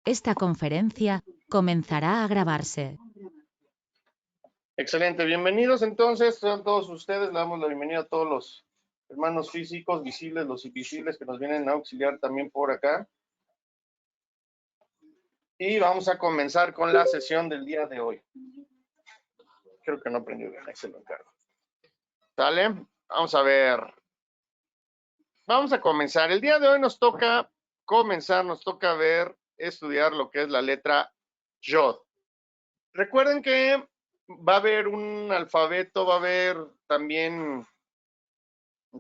Esta conferencia comenzará a grabarse. Excelente, bienvenidos entonces a todos ustedes. Le damos la bienvenida a todos los hermanos físicos, visibles, los invisibles que nos vienen a auxiliar también por acá. Y vamos a comenzar con la sesión del día de hoy. Creo que no aprendió bien, ahí se lo encargo. ¿Sale? Vamos a ver. Vamos a comenzar. El día de hoy nos toca comenzar, nos toca estudiar lo que es la letra Yod. Recuerden que va a haber un alfabeto, va a haber también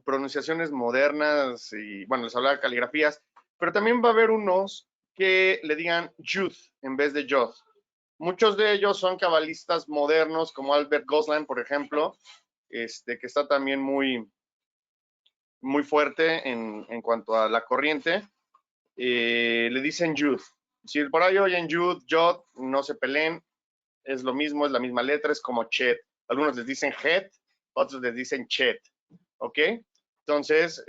pronunciaciones modernas y, bueno, les hablaba de caligrafías, pero también va a haber unos que le digan Yud en vez de Yod. Muchos de ellos son cabalistas modernos, como Albert Goslan, por ejemplo, que está también muy fuerte en cuanto a la corriente. Le dicen Yud. Si por ahí oyen Yud, Yod, no se peleen, es lo mismo, es la misma letra, es como Chet. Algunos les dicen Het, otros les dicen Chet, ¿ok? Entonces,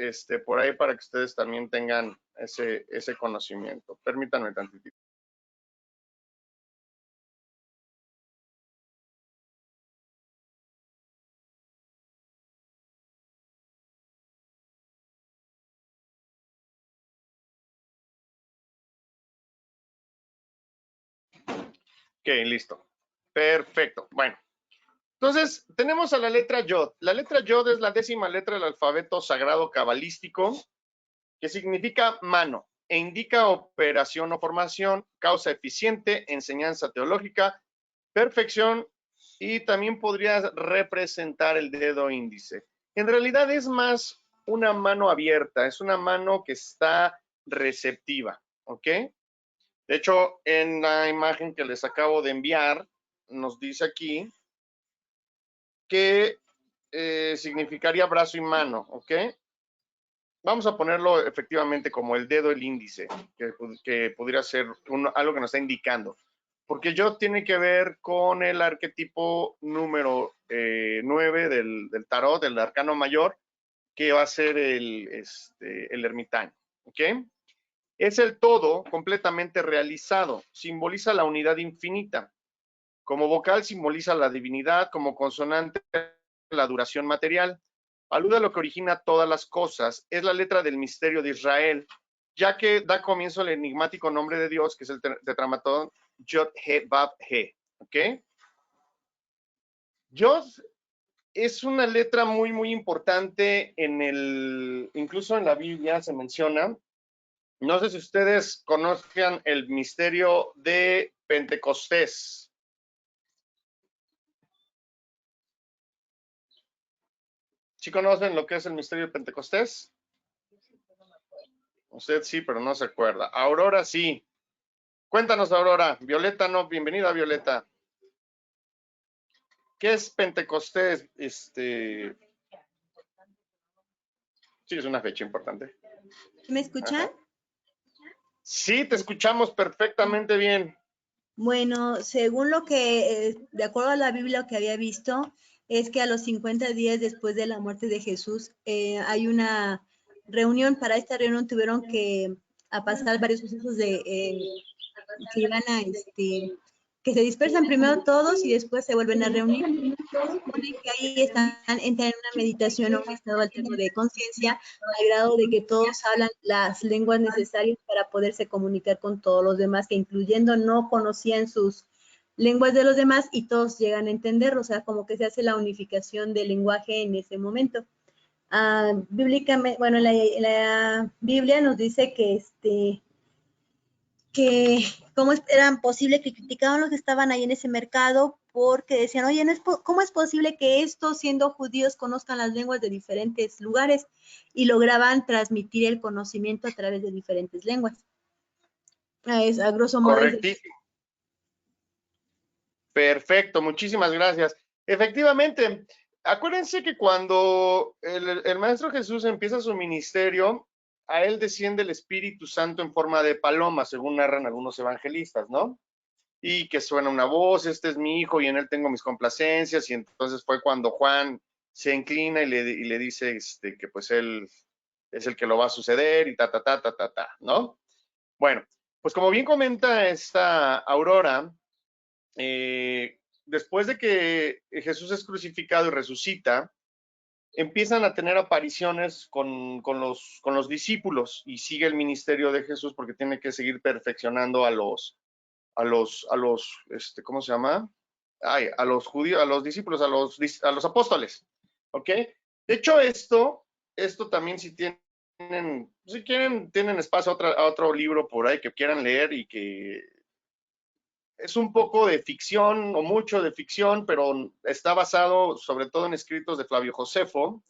por ahí para que ustedes también tengan ese conocimiento. Permítanme tantito. Ok, listo. Perfecto. Bueno, entonces tenemos a la letra Yod. La letra Yod es la 10ª letra del alfabeto sagrado cabalístico, que significa mano e indica operación o formación, causa eficiente, enseñanza teológica, perfección, y también podría representar el dedo índice. En realidad es más una mano abierta, es una mano que está receptiva, ¿ok? De hecho, en la imagen que les acabo de enviar, nos dice aquí que significaría brazo y mano, ¿ok? Vamos a ponerlo efectivamente como el dedo, el índice, que podría ser algo que nos está indicando. Porque yo tiene que ver con el arquetipo número 9 del tarot, del arcano mayor, que va a ser el ermitaño. ¿Ok? Es el todo completamente realizado. Simboliza la unidad infinita. Como vocal simboliza la divinidad, como consonante la duración material. Alude a lo que origina todas las cosas. Es la letra del misterio de Israel, ya que da comienzo al enigmático nombre de Dios, que es el tetramatón Yod He Vav He. ¿Ok? Yod es una letra muy importante incluso en la Biblia se menciona. No sé si ustedes conozcan el misterio de Pentecostés. ¿Sí conocen lo que es el misterio de Pentecostés? Usted sí, pero no se acuerda. Aurora sí. Cuéntanos, Aurora. Violeta no. Bienvenida, Violeta. ¿Qué es Pentecostés? Sí, es una fecha importante. ¿Me escuchan? Ajá. Sí, te escuchamos perfectamente bien. Bueno, según lo que, de acuerdo a la Biblia que había visto, es que a los 50 días después de la muerte de Jesús hay una reunión. Para esta reunión tuvieron que pasar varios sucesos que iban que se dispersan primero todos y después se vuelven a reunir. Supone que ahí entran en una meditación o un estado alterno de conciencia, al grado de que todos hablan las lenguas necesarias para poderse comunicar con todos los demás, que incluyendo no conocían sus lenguas de los demás y todos llegan a entenderlo, o sea, como que se hace la unificación del lenguaje en ese momento. Bíblicamente, bueno, la Biblia nos dice que cómo eran posible que criticaban los que estaban ahí en ese mercado porque decían, oye, ¿cómo es posible que estos, siendo judíos, conozcan las lenguas de diferentes lugares? Y lograban transmitir el conocimiento a través de diferentes lenguas. A grosso modo. Correctísimo. Perfecto, muchísimas gracias. Efectivamente, acuérdense que cuando el Maestro Jesús empieza su ministerio, a él desciende el Espíritu Santo en forma de paloma, según narran algunos evangelistas, ¿no? Y que suena una voz, este es mi hijo y en él tengo mis complacencias, y entonces fue cuando Juan se inclina y le dice que pues él es el que lo va a suceder y ta, ¿no? Bueno, Pues como bien comenta esta Aurora, después de que Jesús es crucificado y resucita, empiezan a tener apariciones con los discípulos y sigue el ministerio de Jesús porque tiene que seguir perfeccionando a los ¿cómo se llama? Ay, a los judíos, a los discípulos, a los apóstoles, ¿ok? De hecho, esto también si quieren, tienen espacio a otro libro por ahí que quieran leer y que es un poco de ficción o mucho de ficción, pero está basado sobre todo en escritos de Flavio Josefo.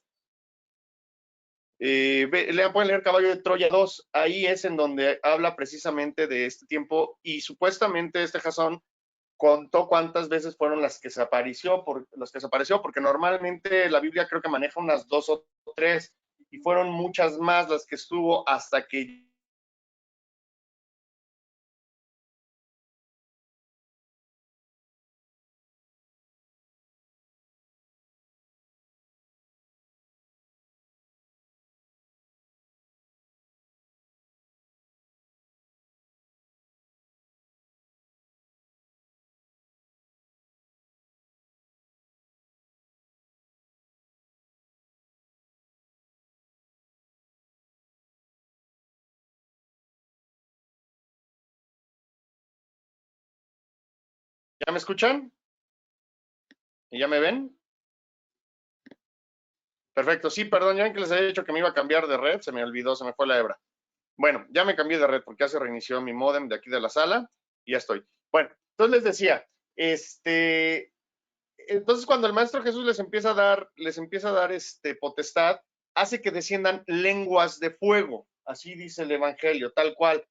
Pueden leer Caballo de Troya 2, ahí es en donde habla precisamente de este tiempo y supuestamente este Jasón contó cuántas veces fueron las que se apareció, porque normalmente la Biblia creo que maneja unas 2 o 3 y fueron muchas más las que estuvo hasta que ¿ya me escuchan? ¿Y ya me ven? Perfecto, sí, perdón, ya ven que les había dicho que me iba a cambiar de red, se me olvidó, se me fue la hebra. Bueno, ya me cambié de red porque ya se reinició mi módem de aquí de la sala y ya estoy. Bueno, entonces les decía, entonces cuando el Maestro Jesús les empieza a dar potestad, hace que desciendan lenguas de fuego, así dice el Evangelio, tal cual,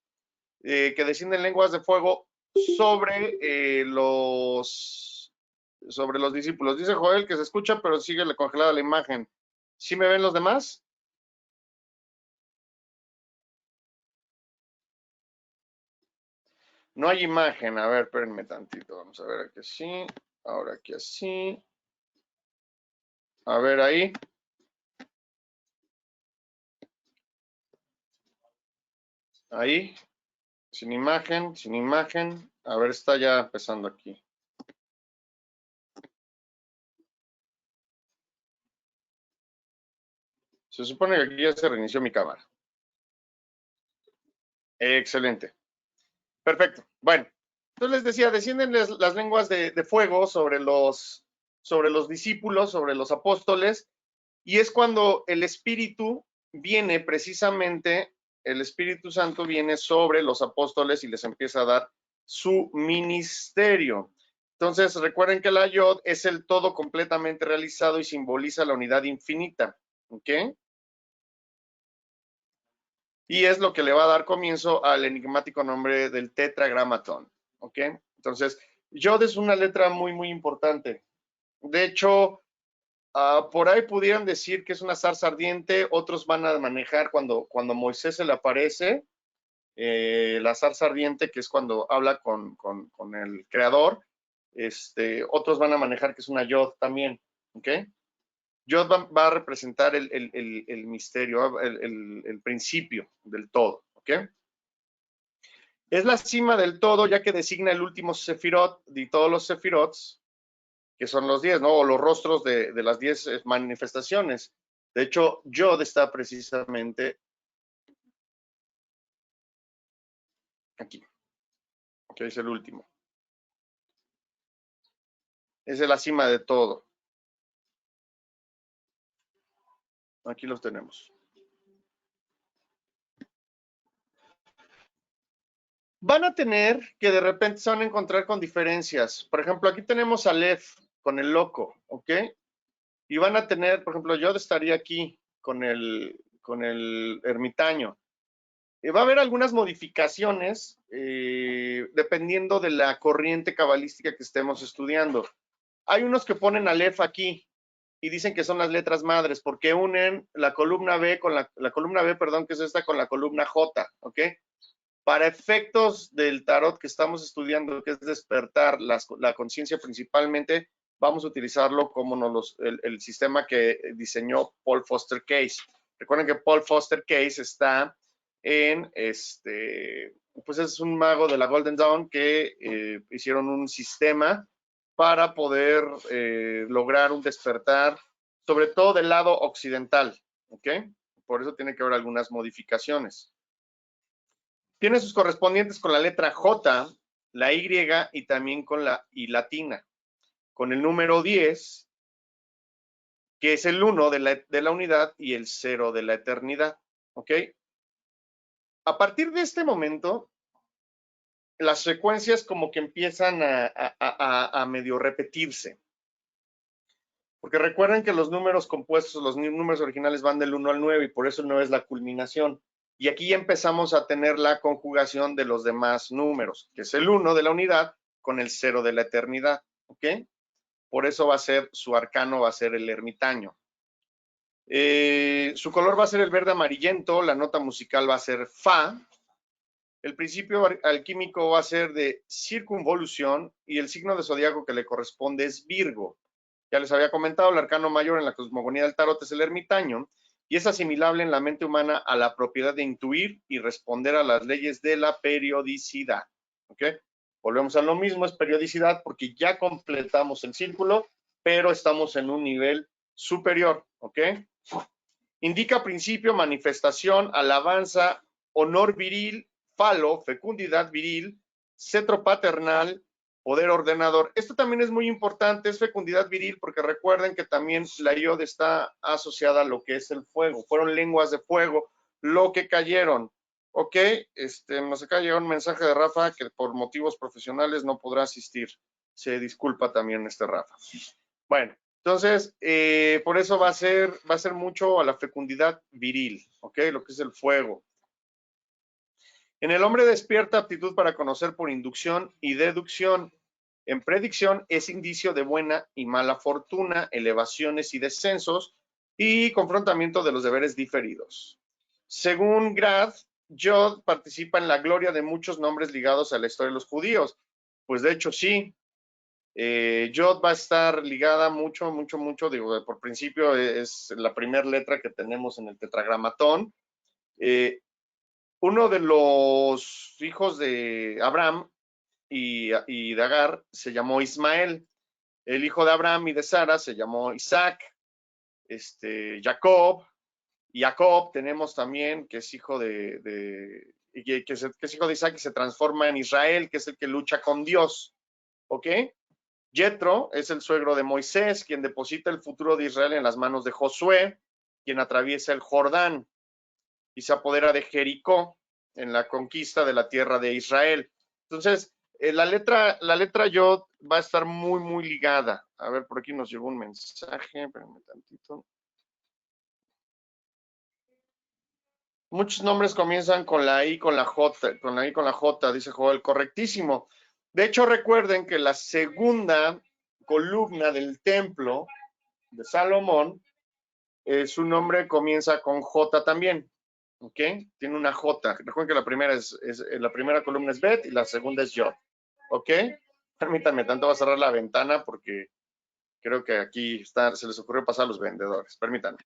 que descienden lenguas de fuego sobre los discípulos. Dice Joel que se escucha, pero sigue congelada la imagen. ¿Sí me ven los demás? No hay imagen. A ver, espérenme tantito. Vamos a ver aquí así. Ahora aquí así. A ver ahí. Ahí. Sin imagen, sin imagen. A ver, está ya empezando aquí. Se supone que aquí ya se reinició mi cámara. Excelente. Perfecto. Bueno, entonces les decía, descienden las lenguas de fuego sobre los discípulos, sobre los apóstoles, y es cuando el Espíritu viene precisamente, el Espíritu Santo viene sobre los apóstoles y les empieza a dar su ministerio. Entonces, recuerden que la Yod es el todo completamente realizado y simboliza la unidad infinita, ¿ok? Y es lo que le va a dar comienzo al enigmático nombre del tetragramatón, ¿ok? Entonces, Yod es una letra muy, muy importante. De hecho, por ahí pudieran decir que es una zarza ardiente, otros van a manejar cuando Moisés se le aparece, la zarza ardiente, que es cuando habla con el creador, otros van a manejar que es una Yod también, ¿ok? Yod va a representar el misterio, el principio del todo, ¿ok? Es la cima del todo, ya que designa el último sefirot de todos los sefirots, que son los 10, ¿no? O los rostros de las 10 manifestaciones. De hecho, Yod está precisamente aquí. Ok, es el último. Es la cima de todo. Aquí los tenemos. Van a tener que de repente se van a encontrar con diferencias. Por ejemplo, aquí tenemos a Aleph con el loco, ¿ok? Y van a tener, por ejemplo, yo estaría aquí con el ermitaño. Va a haber algunas modificaciones dependiendo de la corriente cabalística que estemos estudiando. Hay unos que ponen Aleph aquí y dicen que son las letras madres porque unen la columna B con la columna B, perdón, que es esta, con la columna J, ¿ok? Para efectos del tarot que estamos estudiando, que es despertar la conciencia principalmente, vamos a utilizarlo como el sistema que diseñó Paul Foster Case. Recuerden que Paul Foster Case está en pues es un mago de la Golden Dawn que hicieron un sistema para poder lograr un despertar, sobre todo del lado occidental, ¿ok? Por eso tiene que haber algunas modificaciones. Tiene sus correspondientes con la letra J, la Y y también con la I latina. Con el número 10, que es el 1 de la unidad y el 0 de la eternidad, ¿ok? A partir de este momento, las secuencias como que empiezan a medio repetirse. Porque recuerden que los números compuestos, los números originales van del 1 al 9 y por eso el 9 es la culminación. Y aquí ya empezamos a tener la conjugación de los demás números, que es el 1 de la unidad con el 0 de la eternidad, ¿ok? Por eso va a ser, su arcano va a ser el ermitaño. Su color va a ser el verde amarillento, la nota musical va a ser fa, el principio alquímico va a ser de circunvolución y el signo de zodiaco que le corresponde es Virgo. Ya les había comentado, el arcano mayor en la cosmogonía del tarot es el ermitaño y es asimilable en la mente humana a la propiedad de intuir y responder a las leyes de la periodicidad. ¿Ok? Volvemos a lo mismo, es periodicidad porque ya completamos el círculo, pero estamos en un nivel superior. ¿Ok? Indica principio, manifestación, alabanza, honor viril, falo, fecundidad viril, cetro paternal, poder ordenador. Esto también es muy importante, es fecundidad viril, porque recuerden que también la iod está asociada a lo que es el fuego. Fueron lenguas de fuego lo que cayeron. Ok, nos acaba de llegar un mensaje de Rafa que por motivos profesionales no podrá asistir. Se disculpa también Rafa. Bueno, entonces, por eso va a ser mucho a la fecundidad viril, ¿ok? Lo que es el fuego. En el hombre despierta aptitud para conocer por inducción y deducción. En predicción es indicio de buena y mala fortuna, elevaciones y descensos y confrontamiento de los deberes diferidos. Según Grad, Yod participa en la gloria de muchos nombres ligados a la historia de los judíos. Pues de hecho sí. Yod va a estar ligada mucho, digo, por principio es la primera letra que tenemos en el tetragramatón. Uno de los hijos de Abraham y de Agar se llamó Ismael. El hijo de Abraham y de Sara se llamó Isaac. Jacob tenemos también, que es hijo que es hijo de Isaac y se transforma en Israel, que es el que lucha con Dios. ¿Ok? Jetro es el suegro de Moisés, quien deposita el futuro de Israel en las manos de Josué, quien atraviesa el Jordán y se apodera de Jericó en la conquista de la tierra de Israel. Entonces, la letra Yod va a estar muy ligada. A ver, por aquí nos llegó un mensaje, espérenme tantito. Muchos nombres comienzan con la I, con la J, dice Joel, correctísimo. De hecho, recuerden que la segunda columna del templo de Salomón, su nombre comienza con J también, ¿ok? Tiene una J. Recuerden que la primera columna es Bet y la segunda es Yod, ¿ok? Permítanme, tanto va a cerrar la ventana porque creo que aquí se les ocurrió pasar a los vendedores. Permítanme.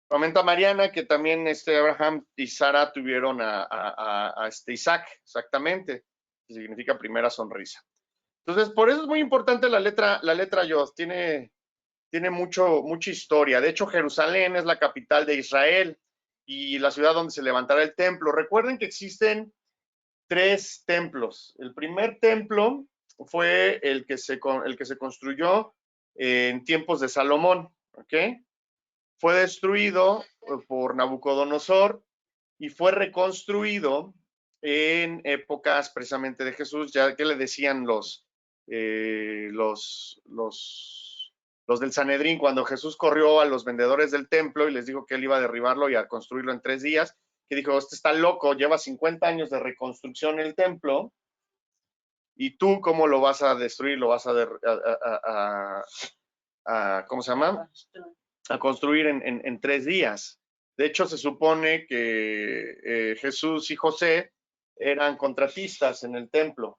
Comenta Mariana que también Abraham y Sara tuvieron a Isaac, exactamente, que significa primera sonrisa. Entonces, por eso es muy importante la letra Yod, tiene mucha historia. De hecho, Jerusalén es la capital de Israel y la ciudad donde se levantará el templo. Recuerden que existen 3 templos. El primer templo fue el que se construyó en tiempos de Salomón, ¿ok? Fue destruido por Nabucodonosor y fue reconstruido en épocas precisamente de Jesús, ya que le decían los del Sanedrín, cuando Jesús corrió a los vendedores del templo y les dijo que él iba a derribarlo y a construirlo en 3 días, que dijo, este está loco, lleva 50 años de reconstrucción el templo, y tú, ¿cómo lo vas a destruir? Lo vas ¿cómo se llama? A construir en 3 días. De hecho, se supone que Jesús y José eran contratistas en el templo.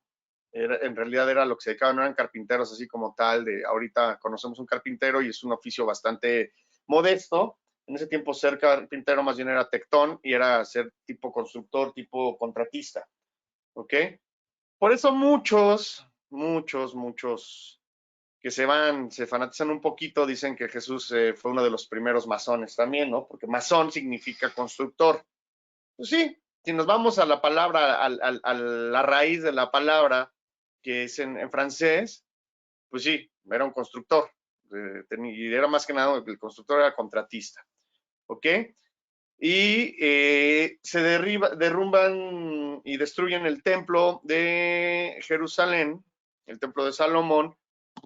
En realidad era lo que se dedicaban, no eran carpinteros así como tal. Ahorita conocemos un carpintero y es un oficio bastante modesto. En ese tiempo ser carpintero más bien era tectón y era ser tipo constructor, tipo contratista. ¿Ok? Por eso muchos que se fanatizan un poquito, dicen que Jesús fue uno de los primeros masones también, ¿no? Porque masón significa constructor. Pues sí, si nos vamos a la palabra, a la raíz de la palabra, que es en francés, pues sí, era un constructor. Y era más que nada, el constructor era contratista. ¿Ok? Y se derrumban y destruyen el templo de Jerusalén, el templo de Salomón,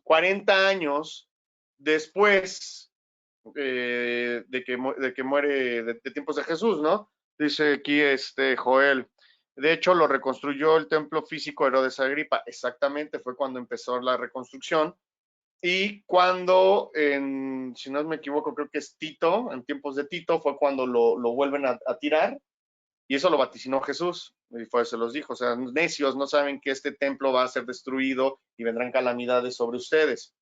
40 años después de que muere de tiempos de Jesús, ¿no? Dice aquí Joel. De hecho, lo reconstruyó el templo físico Herodes Agripa. Exactamente, fue cuando empezó la reconstrucción. Y cuando, si no me equivoco, creo que es Tito, en tiempos de Tito, fue cuando lo vuelven a tirar. Y eso lo vaticinó Jesús. Y fue, se los dijo, o sea, necios, no saben que este templo va a ser destruido y vendrán calamidades sobre ustedes.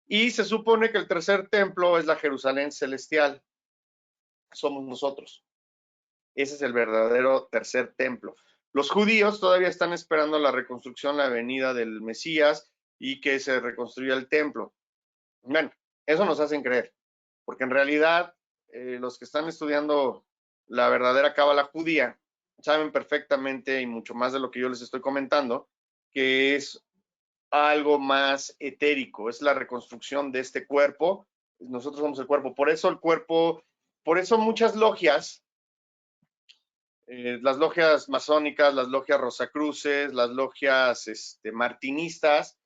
Y se supone que el tercer templo es la Jerusalén celestial. Somos nosotros. Ese es el verdadero tercer templo. Los judíos todavía están esperando la reconstrucción, la venida del Mesías y que se reconstruya el templo. Bueno, eso nos hacen creer, porque en realidad los que están estudiando la verdadera cábala judía saben perfectamente y mucho más de lo que yo les estoy comentando, que es algo más etérico, es la reconstrucción de este cuerpo. Nosotros somos el cuerpo, por eso muchas logias, las logias masónicas, las logias rosacruces, las logias martinistas,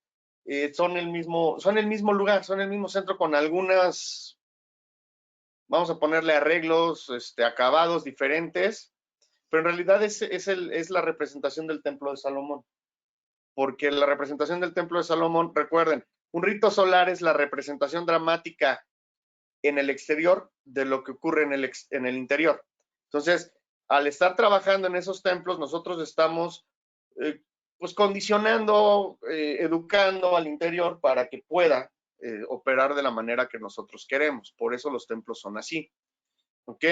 son el mismo lugar, son el mismo centro con algunas, vamos a ponerle arreglos, acabados diferentes, pero en realidad es la representación del templo de Salomón. Porque la representación del templo de Salomón, recuerden, un rito solar es la representación dramática en el exterior de lo que ocurre en el interior. Entonces, al estar trabajando en esos templos, nosotros estamos pues condicionando, educando al interior para que pueda operar de la manera que nosotros queremos. Por eso los templos son así. ¿Ok?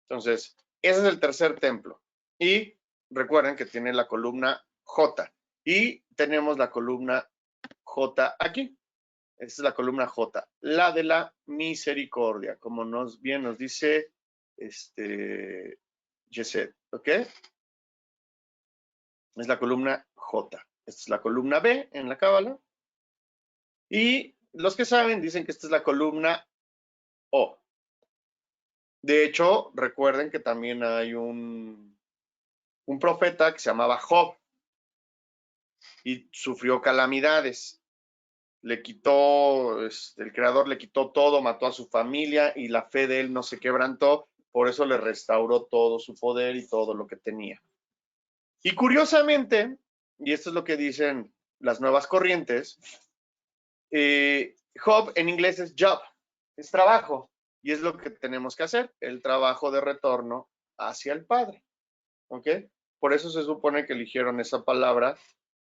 Entonces, ese es el tercer templo. Y recuerden que tiene la columna J. Y tenemos la columna J aquí. Esta es la columna J, la de la misericordia, como bien nos dice Gesed, ¿ok? Es la columna J. Esta es la columna B en la cábala. Y los que saben dicen que esta es la columna O. De hecho, recuerden que también hay un profeta que se llamaba Job y sufrió calamidades. Le quitó, el creador le quitó todo, mató a su familia y la fe de él no se quebrantó, por eso le restauró todo su poder y todo lo que tenía. Y curiosamente, y esto es lo que dicen las nuevas corrientes, Job en inglés es job, es trabajo, y es lo que tenemos que hacer, el trabajo de retorno hacia el Padre. ¿Ok? Por eso se supone que eligieron esa palabra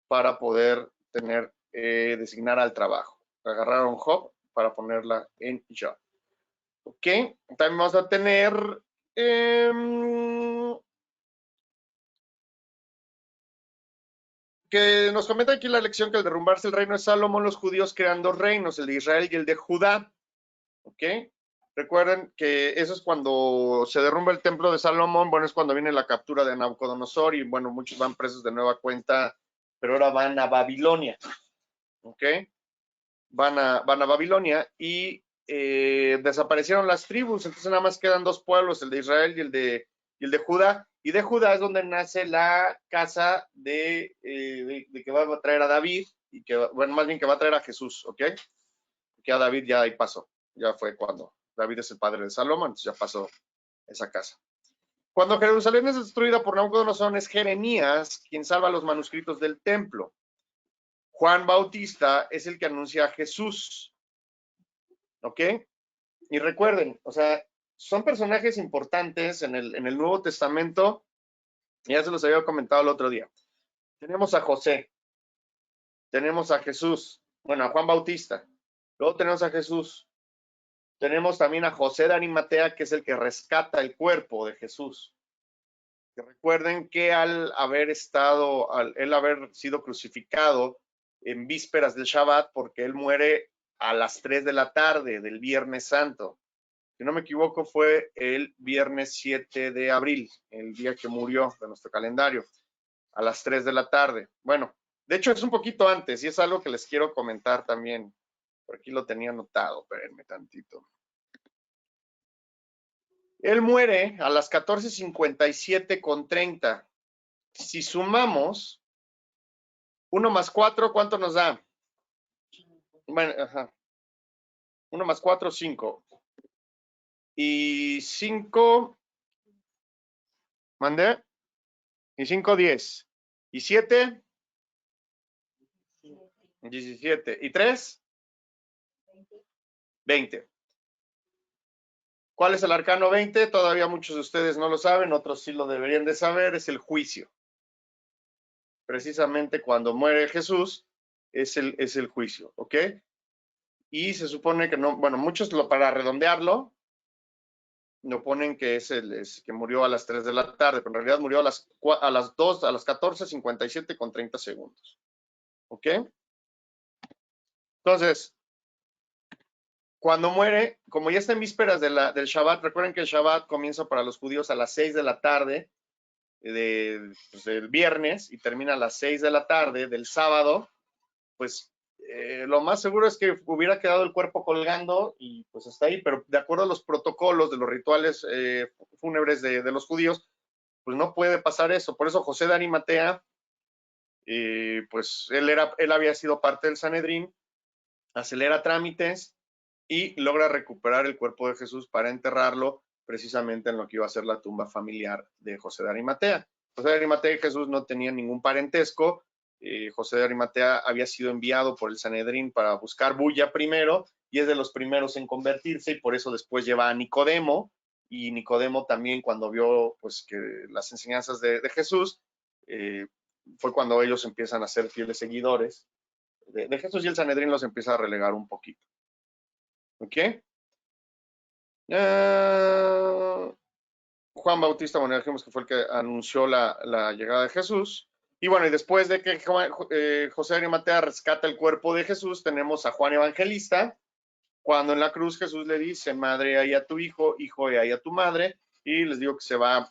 para poder designar al trabajo. Agarraron Job para ponerla en job. ¿Ok? También vamos a tener que nos comenta aquí la lección que al derrumbarse el reino de Salomón, los judíos crean dos reinos, el de Israel y el de Judá. ¿Ok? Recuerden que eso es cuando se derrumba el templo de Salomón, bueno, es cuando viene la captura de Nabucodonosor y bueno, muchos van presos de nueva cuenta, pero ahora van a Babilonia. ¿Ok? Van a Babilonia y desaparecieron las tribus, entonces nada más quedan dos pueblos, el de Israel y el de Judá. Y de Judá es donde nace la casa de que va a traer a David y que, bueno, más bien que va a traer a Jesús, ¿ok? Que a David ya ahí pasó, ya fue cuando David es el padre de Salomón, entonces ya pasó esa casa. Cuando Jerusalén es destruida por Nabucodonosor, es Jeremías quien salva los manuscritos del templo. Juan Bautista es el que anuncia a Jesús. ¿Ok? Y recuerden, o sea, son personajes importantes en el Nuevo Testamento. Ya se los había comentado el otro día. Tenemos a José, tenemos a Jesús, bueno, a Juan Bautista. Luego tenemos a Jesús. Tenemos también a José de Arimatea, que es el que rescata el cuerpo de Jesús. Que recuerden que al haber sido crucificado en vísperas del Shabbat, porque él muere a las 3 de la tarde del Viernes Santo. Si no me equivoco, fue el viernes 7 de abril, el día que murió de nuestro calendario, a las 3 de la tarde. Bueno, de hecho es un poquito antes y es algo que les quiero comentar también. Por aquí lo tenía anotado, espérenme tantito. Él muere a las 14:57:30. Si sumamos 1 más 4, ¿cuánto nos da? Bueno, ajá. 1 más 4, 5. Y 5, ¿mandé? Y 5, 10. Y 7, 17. ¿Y 3? 20. ¿Cuál es el arcano 20? Todavía muchos de ustedes no lo saben, otros sí lo deberían de saber, es el juicio. Precisamente cuando muere Jesús es el juicio, ¿ok? Y se supone que no, bueno, muchos para redondearlo, lo ponen que que murió a las 3 de la tarde, pero en realidad murió a las 14:57:30. ¿Ok? Entonces, cuando muere, como ya está en vísperas del Shabbat, recuerden que el Shabbat comienza para los judíos a las 6 de la tarde del viernes y termina a las 6 de la tarde del sábado, pues lo más seguro es que hubiera quedado el cuerpo colgando y pues hasta ahí, pero de acuerdo a los protocolos de los rituales fúnebres de los judíos, pues no puede pasar eso. Por eso José de Arimatea, pues él había sido parte del Sanedrín, acelera trámites y logra recuperar el cuerpo de Jesús para enterrarlo precisamente en lo que iba a ser la tumba familiar de José de Arimatea. José de Arimatea y Jesús no tenían ningún parentesco. José de Arimatea había sido enviado por el Sanedrín para buscar bulla primero y es de los primeros en convertirse y por eso después lleva a Nicodemo, y Nicodemo también cuando vio pues que las enseñanzas de Jesús, fue cuando ellos empiezan a ser fieles seguidores de Jesús y el Sanedrín los empieza a relegar un poquito. ¿Ok? Juan Bautista, bueno, dijimos que fue el que anunció la llegada de Jesús. Y bueno, y después de que José de Arimatea rescata el cuerpo de Jesús, tenemos a Juan Evangelista, cuando en la cruz Jesús le dice, madre, ahí a tu hijo, hijo, ahí a tu madre, y les digo que se va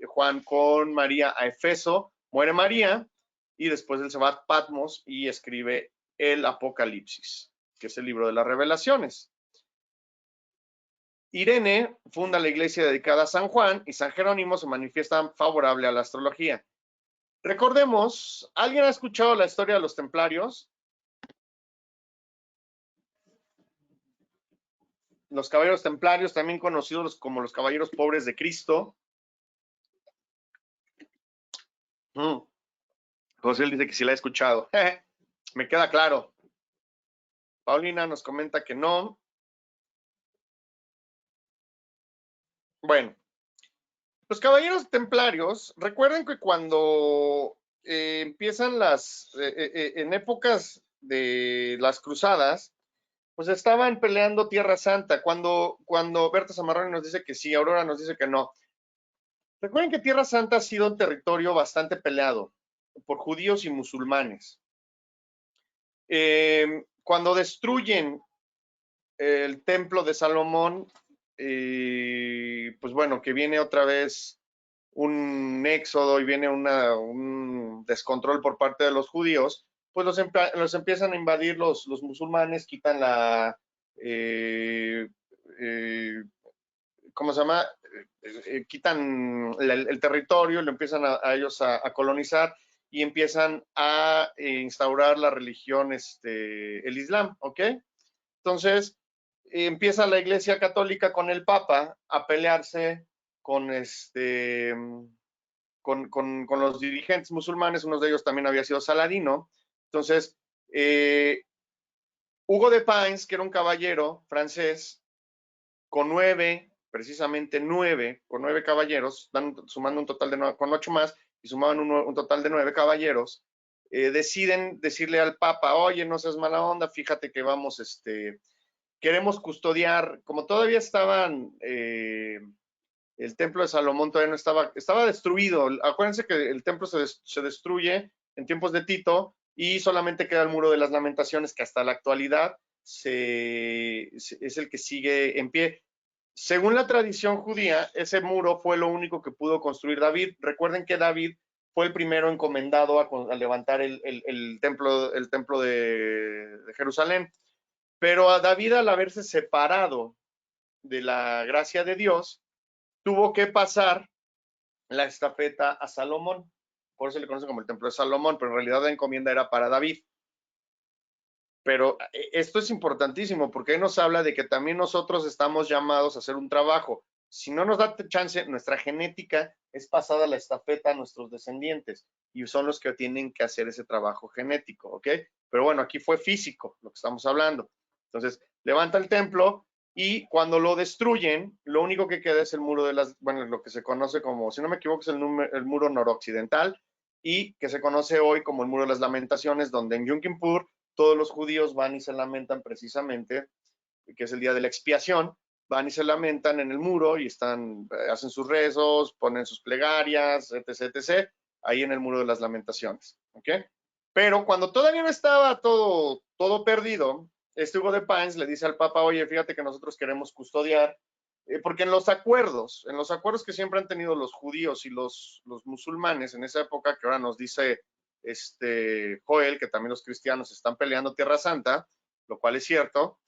Juan con María a Efeso, muere María, y después él se va a Patmos y escribe el Apocalipsis, que es el libro de las revelaciones. Irene funda la iglesia dedicada a San Juan y San Jerónimo se manifiesta favorable a la astrología. Recordemos, ¿alguien ha escuchado la historia de los templarios? Los caballeros templarios, también conocidos como los caballeros pobres de Cristo. José dice que sí la ha escuchado. Me queda claro. Paulina nos comenta que no. Bueno, los caballeros templarios, recuerden que cuando empiezan en épocas de las cruzadas, pues estaban peleando Tierra Santa. Cuando Berta Zamarroni nos dice que sí, Aurora nos dice que no. Recuerden que Tierra Santa ha sido un territorio bastante peleado por judíos y musulmanes. Cuando destruyen el templo de Salomón, pues bueno, que viene otra vez un éxodo y viene un descontrol por parte de los judíos, pues los empiezan a invadir los musulmanes, quitan ¿cómo se llama? Quitan el territorio, lo empiezan a ellos a colonizar y empiezan a instaurar la religión, el Islam, ¿ok? Entonces, empieza la Iglesia Católica con el Papa a pelearse con los dirigentes musulmanes, uno de ellos también había sido Saladino. Entonces, Hugo de Pins, que era un caballero francés, con 9 precisamente 9, con 9 caballeros, sumando un total de 9, con 8 más, y sumaban un total de 9 caballeros, deciden decirle al Papa, oye, no seas mala onda, fíjate que vamos, queremos custodiar, como todavía estaban, el templo de Salomón todavía no estaba destruido. Acuérdense que el templo se destruye en tiempos de Tito y solamente queda el muro de las lamentaciones, que hasta la actualidad es el que sigue en pie. Según la tradición judía, ese muro fue lo único que pudo construir David. Recuerden que David fue el primero encomendado a levantar el templo de Jerusalén. Pero a David, al haberse separado de la gracia de Dios, tuvo que pasar la estafeta a Salomón. Por eso se le conoce como el templo de Salomón, pero en realidad la encomienda era para David. Pero esto es importantísimo porque ahí nos habla de que también nosotros estamos llamados a hacer un trabajo. Si no nos da chance, nuestra genética es pasada la estafeta a nuestros descendientes y son los que tienen que hacer ese trabajo genético, ¿ok? Pero bueno, aquí fue físico lo que estamos hablando. Entonces, levanta el templo y cuando lo destruyen, lo único que queda es el muro de las, bueno, lo que se conoce como, si no me equivoco, es el muro noroccidental y que se conoce hoy como el muro de las lamentaciones, donde en Yom Kippur todos los judíos van y se lamentan precisamente, que es el día de la expiación, van y se lamentan en el muro y hacen sus rezos, ponen sus plegarias, etc., etc., ahí en el muro de las lamentaciones, ¿ok? Pero cuando todavía no estaba todo perdido, Hugo de Pines le dice al Papa, oye, fíjate que nosotros queremos custodiar, porque en los acuerdos que siempre han tenido los judíos y los musulmanes en esa época, que ahora nos dice Joel, que también los cristianos están peleando Tierra Santa, lo cual es cierto,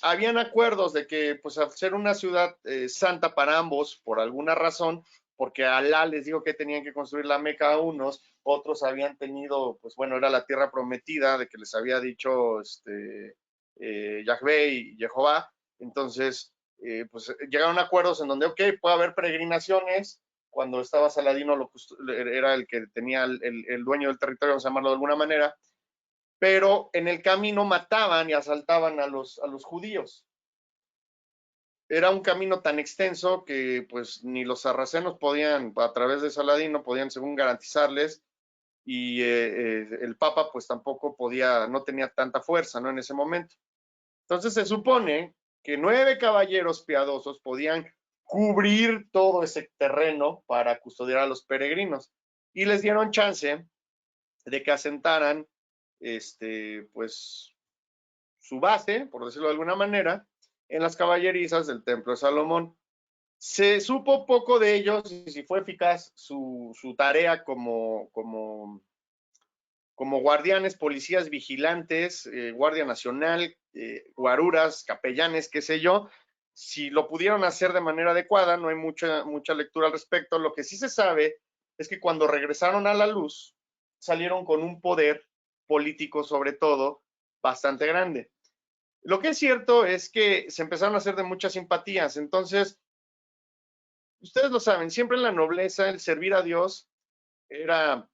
habían acuerdos de que, pues, al ser una ciudad santa para ambos, por alguna razón, porque Alá les dijo que tenían que construir la Meca a unos, otros habían tenido, pues bueno, era la tierra prometida de que les había dicho Yahvé y Jehová, entonces, pues llegaron a acuerdos en donde, ok, puede haber peregrinaciones. Cuando estaba Saladino era el que tenía el dueño del territorio, vamos a llamarlo de alguna manera, pero en el camino mataban y asaltaban a los judíos. Era un camino tan extenso que pues ni los sarracenos podían, a través de Saladino, podían según garantizarles, y el Papa pues tampoco podía, no tenía tanta fuerza, ¿no? En ese momento. Entonces se supone que 9 caballeros piadosos podían cubrir todo ese terreno para custodiar a los peregrinos y les dieron chance de que asentaran pues su base, por decirlo de alguna manera, en las caballerizas del Templo de Salomón. Se supo poco de ellos y si fue eficaz su tarea como guardianes, policías vigilantes, Guardia Nacional, guaruras, capellanes, qué sé yo, si lo pudieron hacer de manera adecuada, no hay mucha lectura al respecto. Lo que sí se sabe es que cuando regresaron a la luz, salieron con un poder político, sobre todo, bastante grande. Lo que es cierto es que se empezaron a hacer de muchas simpatías. Entonces, ustedes lo saben, siempre en la nobleza el servir a Dios era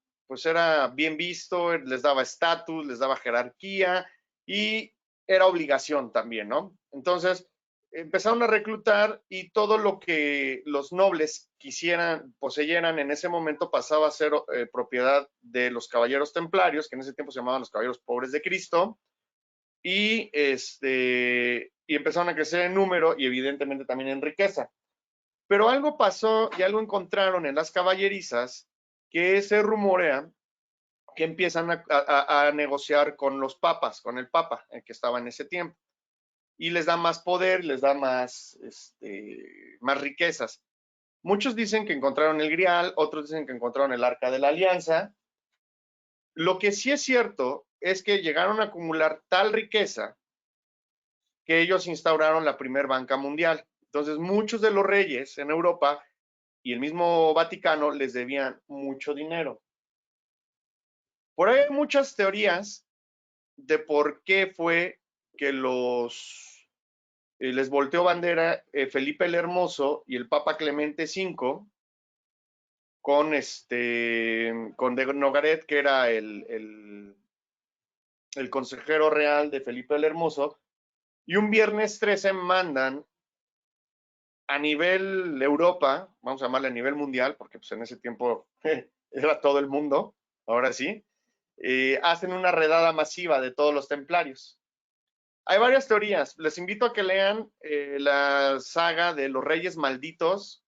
bien visto, les daba estatus, les daba jerarquía y era obligación también, ¿no? Entonces, empezaron a reclutar y todo lo que los nobles poseyeran en ese momento pasaba a ser propiedad de los caballeros templarios, que en ese tiempo se llamaban los caballeros pobres de Cristo, y empezaron a crecer en número y evidentemente también en riqueza. Pero algo pasó y algo encontraron en las caballerizas que se rumorea que empiezan a negociar con los papas, con el papa que estaba en ese tiempo, y les da más poder, les da más riquezas. Muchos dicen que encontraron el Grial, otros dicen que encontraron el Arca de la Alianza. Lo que sí es cierto es que llegaron a acumular tal riqueza que ellos instauraron la primera banca mundial. Entonces, muchos de los reyes en Europa y el mismo Vaticano les debían mucho dinero. Por ahí hay muchas teorías de por qué fue que les volteó bandera Felipe el Hermoso y el Papa Clemente V con de Nogaret, que era el consejero real de Felipe el Hermoso, y un viernes 13 mandan a nivel Europa, vamos a llamarle a nivel mundial, porque pues en ese tiempo era todo el mundo, ahora sí, hacen una redada masiva de todos los templarios. Hay varias teorías. Les invito a que lean la saga de los Reyes Malditos.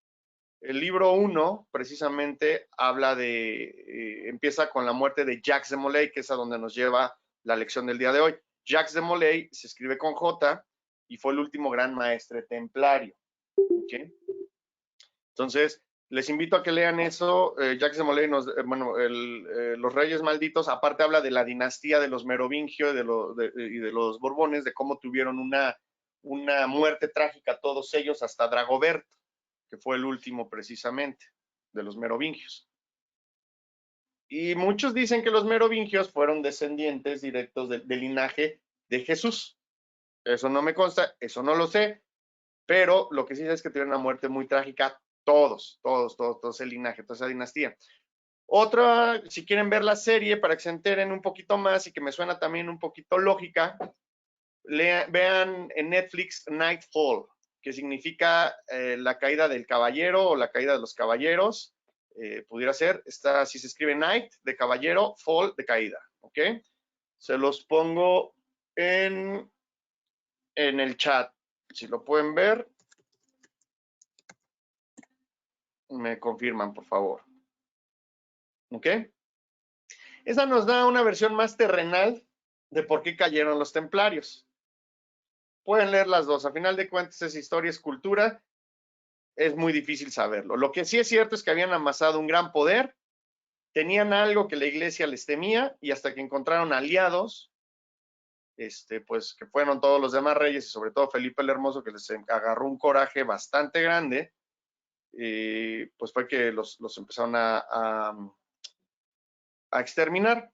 El libro 1, precisamente, habla de, empieza con la muerte de Jacques de Molay, que es a donde nos lleva la lección del día de hoy. Jacques de Molay se escribe con J y fue el último gran maestre templario. ¿Okay? Entonces, les invito a que lean eso. Jacques de Molay, los Reyes Malditos, aparte habla de la dinastía de los Merovingios y de los Borbones, de cómo tuvieron una muerte trágica todos ellos, hasta Dragoberto, que fue el último precisamente de los Merovingios. Y muchos dicen que los Merovingios fueron descendientes directos del linaje de Jesús. Eso no me consta, eso no lo sé, pero lo que sí sé es que tuvieron una muerte muy trágica todos el linaje, toda esa dinastía. Otra, si quieren ver la serie para que se enteren un poquito más y que me suena también un poquito lógica, vean en Netflix Nightfall, que significa la caída del caballero o la caída de los caballeros. Pudiera ser, si se escribe night de caballero, fall de caída, ¿ok? Se los pongo en el chat, si lo pueden ver, me confirman, por favor. ¿Ok? Esa nos da una versión más terrenal de por qué cayeron los templarios. Pueden leer las dos. A final de cuentas, es historia, es cultura. Es muy difícil saberlo. Lo que sí es cierto es que habían amasado un gran poder, tenían algo que la iglesia les temía y hasta que encontraron aliados, pues que fueron todos los demás reyes y sobre todo Felipe el Hermoso, que les agarró un coraje bastante grande, pues fue que los empezaron a exterminar.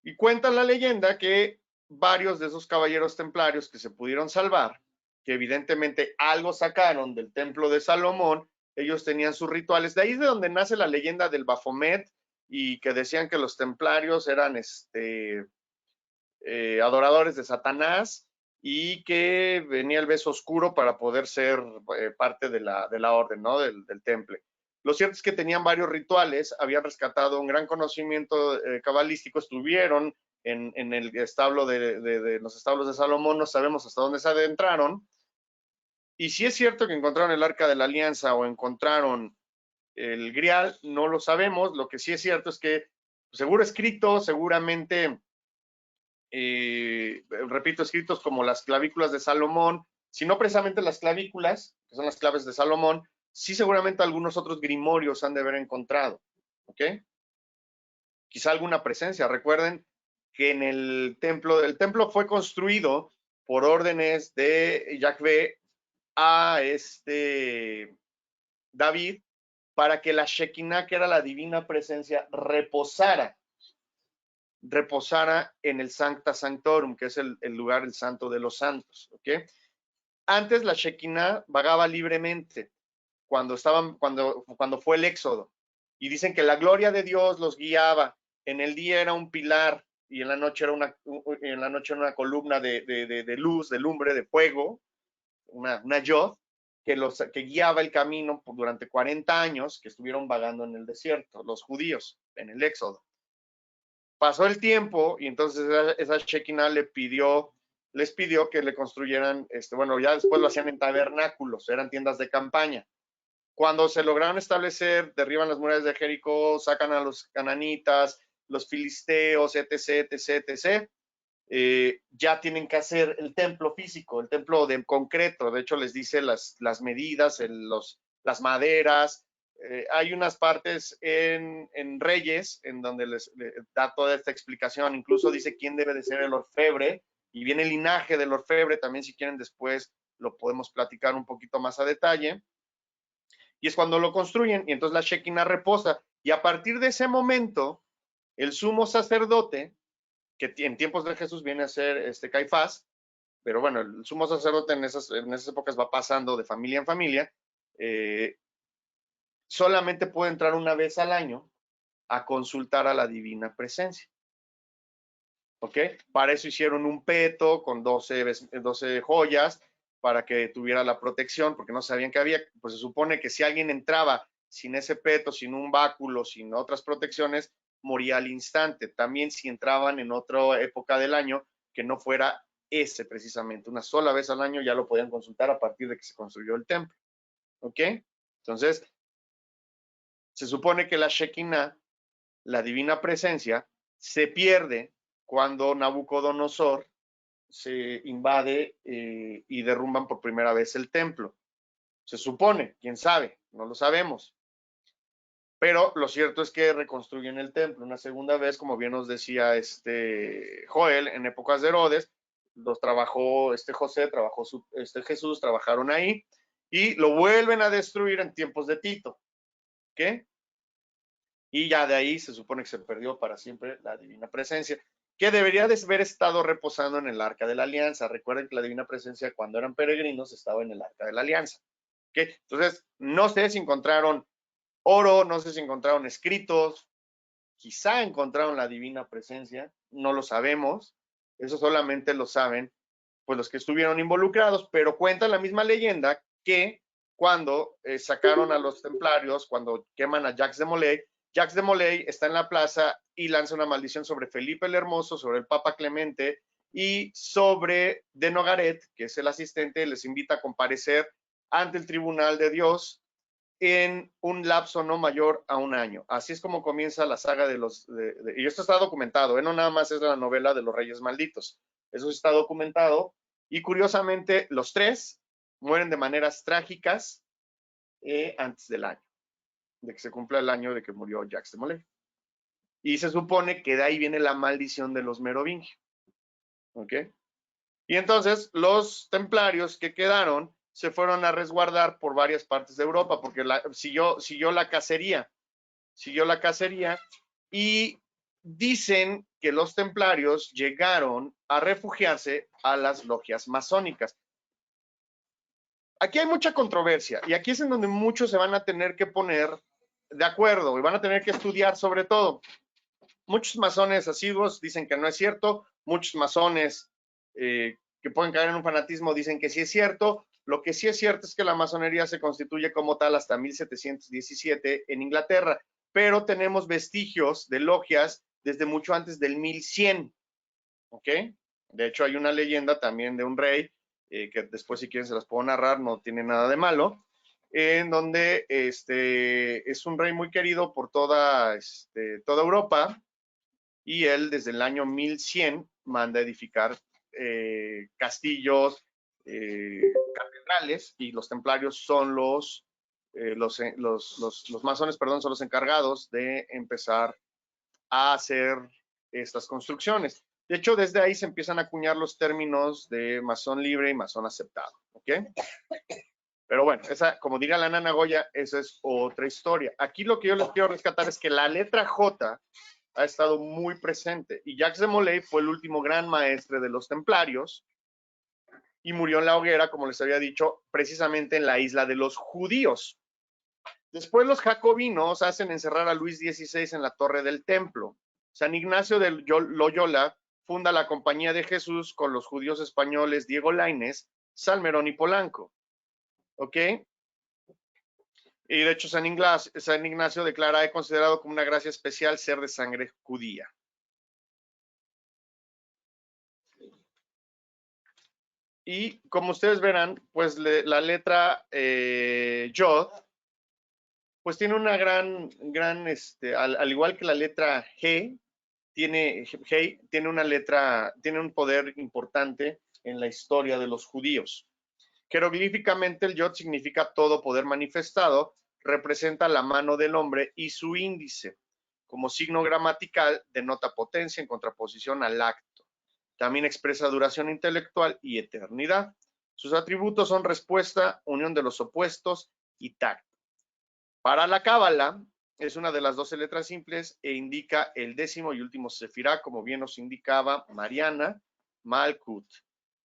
Y cuenta la leyenda que varios de esos caballeros templarios que se pudieron salvar, que evidentemente algo sacaron del templo de Salomón, ellos tenían sus rituales. De ahí es de donde nace la leyenda del Baphomet y que decían que los templarios eran adoradores de Satanás y que venía el beso oscuro para poder ser parte de la orden, ¿no? del temple. Lo cierto es que tenían varios rituales, habían rescatado un gran conocimiento cabalístico, estuvieron en el establo de los establos de Salomón, no sabemos hasta dónde se adentraron. Y si es cierto que encontraron el Arca de la Alianza o encontraron el Grial, no lo sabemos. Lo que sí es cierto es que seguro escrito, seguramente, repito, escritos como las clavículas de Salomón, si no precisamente las clavículas, que son las claves de Salomón, sí seguramente algunos otros grimorios han de haber encontrado, ¿ok? Quizá alguna presencia. Recuerden que en el templo fue construido por órdenes de Yahvé a David para que la Shekinah, que era la divina presencia, reposara en el Sancta Sanctorum, que es el lugar, el santo de los santos, ¿ok? Antes la Shekinah vagaba libremente cuando fue el Éxodo, y dicen que la gloria de Dios los guiaba. En el día era un pilar y en la noche era una columna de luz, de lumbre, de fuego, una yod, que guiaba el camino durante 40 años que estuvieron vagando en el desierto, los judíos, en el Éxodo. Pasó el tiempo y entonces esa Shekinah les pidió que le construyeran, ya después lo hacían en tabernáculos, eran tiendas de campaña. Cuando se lograron establecer, derriban las murallas de Jericó, sacan a los cananitas, los filisteos, etc. Ya tienen que hacer el templo físico, el templo de concreto. De hecho, les dice las medidas, las maderas. Hay unas partes en Reyes en donde les da toda esta explicación. Incluso dice quién debe de ser el orfebre y viene el linaje del orfebre. También, si quieren, después lo podemos platicar un poquito más a detalle. Y es cuando lo construyen y entonces la Shekinah reposa. Y a partir de ese momento, el sumo sacerdote, que en tiempos de Jesús viene a ser Caifás, pero bueno, el sumo sacerdote en esas épocas va pasando de familia en familia, solamente puede entrar una vez al año a consultar a la divina presencia. ¿Ok? Para eso hicieron un peto con 12 joyas para que tuviera la protección, porque no sabían que había. Pues se supone que si alguien entraba sin ese peto, sin un báculo, sin otras protecciones, moría al instante. También si entraban en otra época del año que no fuera ese precisamente, una sola vez al año ya lo podían consultar a partir de que se construyó el templo. ¿Ok? Entonces, se supone que la Shekinah, la divina presencia, se pierde cuando Nabucodonosor se invade y derrumban por primera vez el templo. Se supone, quién sabe, no lo sabemos. Pero lo cierto es que reconstruyen el templo una segunda vez, como bien nos decía Joel, en épocas de Herodes, los trabajó José, trabajó Jesús, trabajaron ahí y lo vuelven a destruir en tiempos de Tito. ¿Qué? Y ya de ahí se supone que se perdió para siempre la divina presencia, que debería de haber estado reposando en el Arca de la Alianza. Recuerden que la divina presencia cuando eran peregrinos estaba en el Arca de la Alianza. ¿Okay? Entonces, no sé si encontraron oro, no sé si encontraron escritos, quizá encontraron la divina presencia, no lo sabemos, eso solamente lo saben pues los que estuvieron involucrados, pero cuenta la misma leyenda que cuando sacaron a los templarios, cuando queman a Jacques de Molay está en la plaza y lanza una maldición sobre Felipe el Hermoso, sobre el Papa Clemente y sobre de Nogaret, que es el asistente, les invita a comparecer ante el tribunal de Dios en un lapso no mayor a un año. Así es como comienza la saga y esto está documentado, no nada más es la novela de los Reyes Malditos, eso está documentado y curiosamente los tres mueren de maneras trágicas antes del año, de que se cumpla el año de que murió Jacques de Molay. Y se supone que de ahí viene la maldición de los merovingios. ¿Ok? Y entonces los templarios que quedaron se fueron a resguardar por varias partes de Europa, porque siguió la cacería y dicen que los templarios llegaron a refugiarse a las logias masónicas. Aquí hay mucha controversia y aquí es en donde muchos se van a tener que poner de acuerdo y van a tener que estudiar sobre todo. Muchos masones asiduos dicen que no es cierto, muchos masones que pueden caer en un fanatismo dicen que sí es cierto. Lo que sí es cierto es que la masonería se constituye como tal hasta 1717 en Inglaterra, pero tenemos vestigios de logias desde mucho antes del 1100, ¿ok? De hecho, hay una leyenda también de un rey, que después si quieren se las puedo narrar, no tiene nada de malo, en donde es un rey muy querido por toda Europa, y él desde el año 1100 manda edificar castillos, catedrales, y los templarios son los masones, perdón, son los encargados de empezar a hacer estas construcciones. De hecho, desde ahí se empiezan a acuñar los términos de masón libre y masón aceptado, ¿ok? Pero bueno, esa, como diría la nana Goya, esa es otra historia. Aquí lo que yo les quiero rescatar es que la letra J ha estado muy presente y Jacques de Molay fue el último gran maestre de los templarios y murió en la hoguera, como les había dicho, precisamente en la isla de los judíos. Después los jacobinos hacen encerrar a Luis XVI en la torre del templo. San Ignacio de Loyola funda la Compañía de Jesús con los judíos españoles Diego Lainez, Salmerón y Polanco. ¿Ok? Y de hecho San Ignacio declara, he considerado como una gracia especial ser de sangre judía. Y como ustedes verán, pues la letra Yod, pues tiene una gran, al igual que la letra G, tiene un poder importante en la historia de los judíos. Jeroglíficamente el Yod significa todo poder manifestado, representa la mano del hombre y su índice. Como signo gramatical denota potencia en contraposición al acto. También expresa duración intelectual y eternidad. Sus atributos son respuesta, unión de los opuestos y tacto. Para la Cábala, es una de las 12 letras simples e indica el 10º y último sefirá, como bien nos indicaba Mariana, Malkut.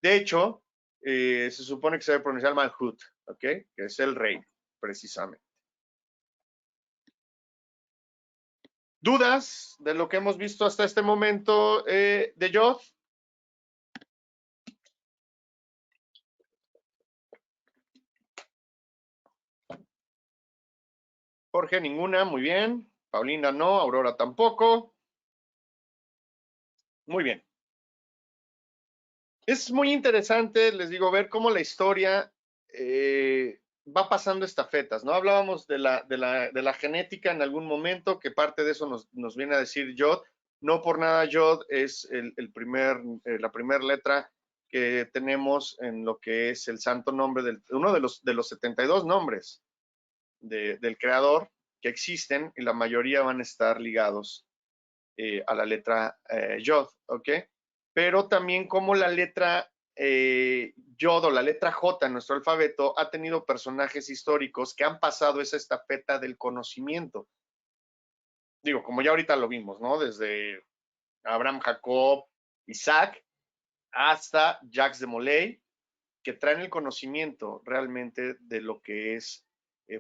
De hecho, se supone que se debe pronunciar Malhut, ¿ok? Que es el rey, precisamente. ¿Dudas de lo que hemos visto hasta este momento de Yod? Jorge, ninguna, muy bien. Paulina no, Aurora tampoco. Muy bien. Es muy interesante, les digo, ver cómo la historia va pasando estafetas, ¿no? Hablábamos de la genética en algún momento, que parte de eso nos viene a decir Yod. No por nada Yod es la primera letra que tenemos en lo que es el santo nombre, uno de los 72 nombres del creador que existen, y la mayoría van a estar ligados a la letra Yod, ¿ok? Pero también como la letra Yod o la letra J en nuestro alfabeto ha tenido personajes históricos que han pasado esa estafeta del conocimiento. Digo, como ya ahorita lo vimos, ¿no? Desde Abraham, Jacob, Isaac, hasta Jacques de Molay, que traen el conocimiento realmente de lo que es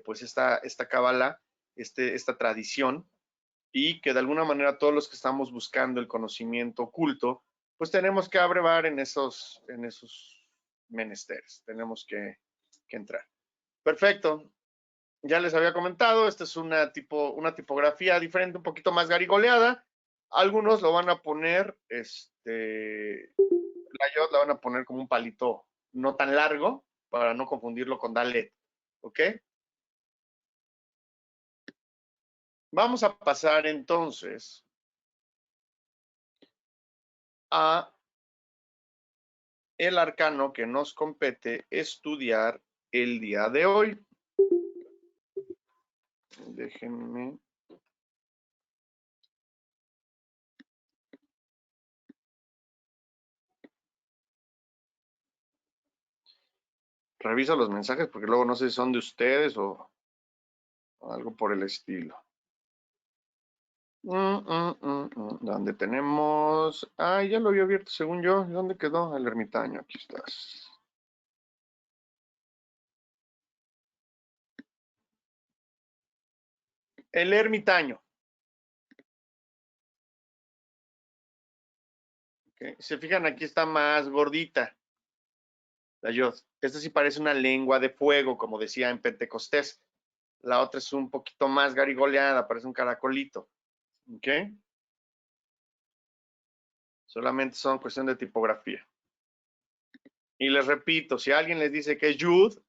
pues esta cábala, esta tradición, y que de alguna manera todos los que estamos buscando el conocimiento oculto, pues tenemos que abrevar en esos menesteres, tenemos que entrar. Perfecto. Ya les había comentado, esta es una tipografía diferente, un poquito más garigoleada. Algunos lo van a poner, la Yod la van a poner como un palito no tan largo, para no confundirlo con Dalet, ¿ok? Vamos a pasar entonces a el arcano que nos compete estudiar el día de hoy. Déjenme. Reviso los mensajes porque luego no sé si son de ustedes o algo por el estilo. ¿Dónde tenemos? Ah, ya lo había abierto según yo. ¿Dónde quedó el ermitaño? Aquí estás. El ermitaño. Okay. Se fijan, aquí está más gordita. La Yod. Esta sí parece una lengua de fuego, como decía en Pentecostés. La otra es un poquito más garigoleada, parece un caracolito. ¿Ok? Solamente son cuestión de tipografía. Y les repito, si alguien les dice que es Yud,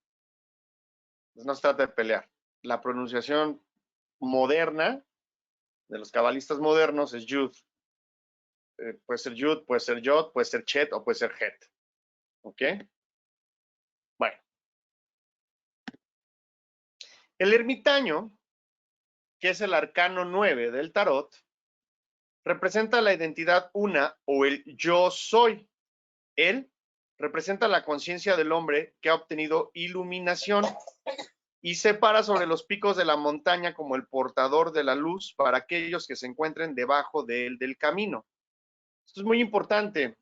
pues no se trata de pelear. La pronunciación moderna de los cabalistas modernos es Yud. Puede ser Yud, puede ser Yod, puede ser Chet o puede ser Het. ¿Ok? Bueno. El ermitaño, que es el arcano 9 del tarot, representa la identidad una o el yo soy. Él representa la conciencia del hombre que ha obtenido iluminación y se para sobre los picos de la montaña como el portador de la luz para aquellos que se encuentren debajo de él del camino. Esto es muy importante.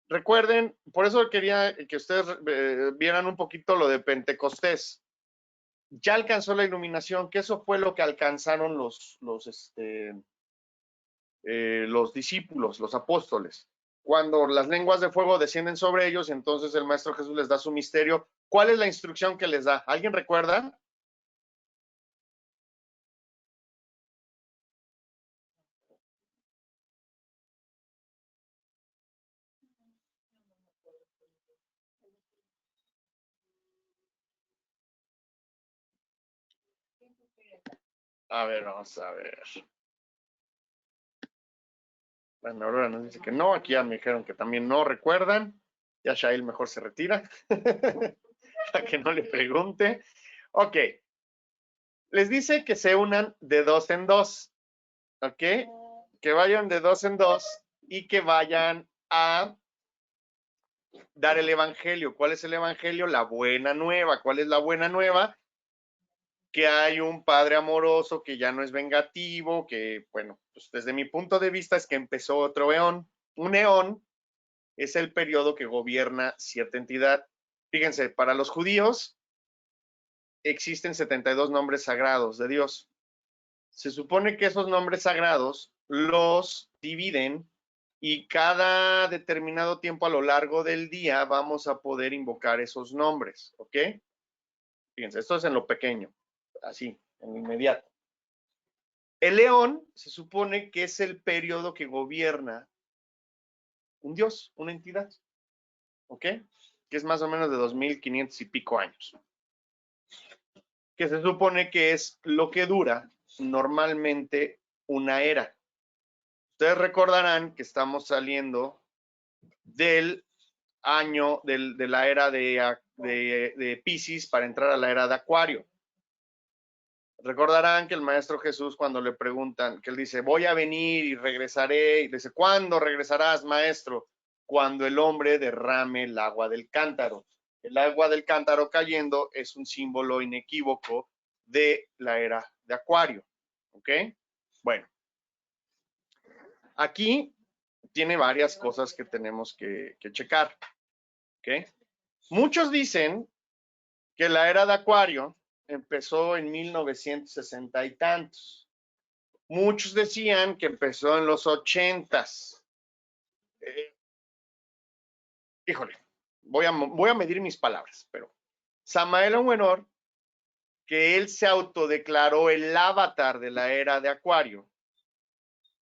Recuerden, por eso quería que ustedes vieran un poquito lo de Pentecostés. Ya alcanzó la iluminación, que eso fue lo que alcanzaron los discípulos, los apóstoles. Cuando las lenguas de fuego descienden sobre ellos, entonces el Maestro Jesús les da su misterio. ¿Cuál es la instrucción que les da? ¿Alguien recuerda? A ver, vamos a ver. Bueno, Aurora nos dice que no. Aquí ya me dijeron que también no recuerdan. Ya Shail mejor se retira. Para que no le pregunte. Ok. Les dice que se unan de dos en dos. Ok. Que vayan de dos en dos y que vayan a dar el evangelio. ¿Cuál es el evangelio? La buena nueva. ¿Cuál es la buena nueva? Que hay un padre amoroso que ya no es vengativo, que, bueno, pues desde mi punto de vista es que empezó otro eón. Un eón es el periodo que gobierna cierta entidad. Fíjense, para los judíos existen 72 nombres sagrados de Dios. Se supone que esos nombres sagrados los dividen y cada determinado tiempo a lo largo del día vamos a poder invocar esos nombres, ¿ok? Fíjense, esto es en lo pequeño, así. en lo inmediato. El león se supone que es el periodo que gobierna un dios, una entidad, ¿ok? Que es más o menos de 2500 y pico años. Que se supone que es lo que dura normalmente una era. Ustedes recordarán que estamos saliendo del año, de la era de Piscis para entrar a la era de Acuario. Recordarán que el Maestro Jesús, cuando le preguntan, que él dice, voy a venir y regresaré, y dice, ¿cuándo regresarás, Maestro? Cuando el hombre derrame el agua del cántaro. El agua del cántaro cayendo es un símbolo inequívoco de la era de Acuario. ¿Ok? Bueno, aquí tiene varias cosas que tenemos que checar. ¿Ok? Muchos dicen que la era de Acuario empezó en 1960 y tantos. Muchos decían que empezó en los 80s. Híjole, voy a medir mis palabras, pero Samael Awenor, que él se autodeclaró el avatar de la era de Acuario,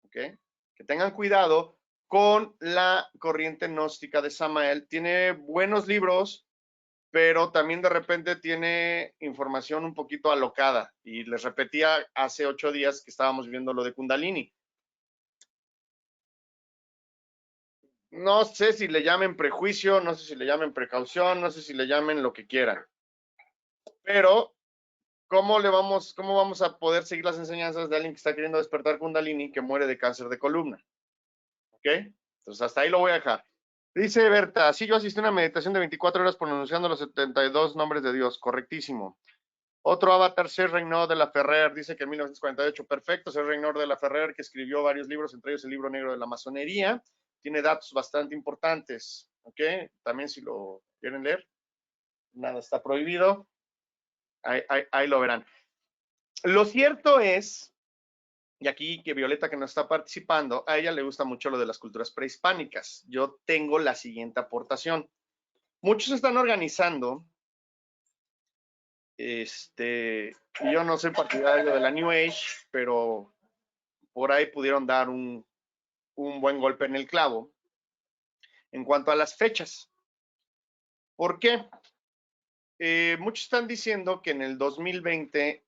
¿ok? Que tengan cuidado con la corriente gnóstica de Samael. Tiene buenos libros, pero también de repente tiene información un poquito alocada. Y les repetía hace 8 días que estábamos viendo lo de Kundalini. No sé si le llamen prejuicio, no sé si le llamen precaución, no sé si le llamen lo que quieran. Pero, cómo vamos a poder seguir las enseñanzas de alguien que está queriendo despertar Kundalini que muere de cáncer de columna? ¿Ok? Entonces, hasta ahí lo voy a dejar. Dice Berta, sí, yo asistí a una meditación de 24 horas pronunciando los 72 nombres de Dios. Correctísimo. Otro avatar, Ser Reynor de la Ferrer, dice que en 1948, perfecto, Ser Reynor de la Ferrer, que escribió varios libros, entre ellos el libro negro de la masonería, tiene datos bastante importantes, ¿ok? También si lo quieren leer, nada está prohibido, ahí lo verán. Lo cierto es, y aquí que Violeta que no está participando, a ella le gusta mucho lo de las culturas prehispánicas. Yo tengo la siguiente aportación. Muchos están organizando, yo no soy partidario de la New Age, pero por ahí pudieron dar un buen golpe en el clavo en cuanto a las fechas. ¿Por qué? Muchos están diciendo que en el 2020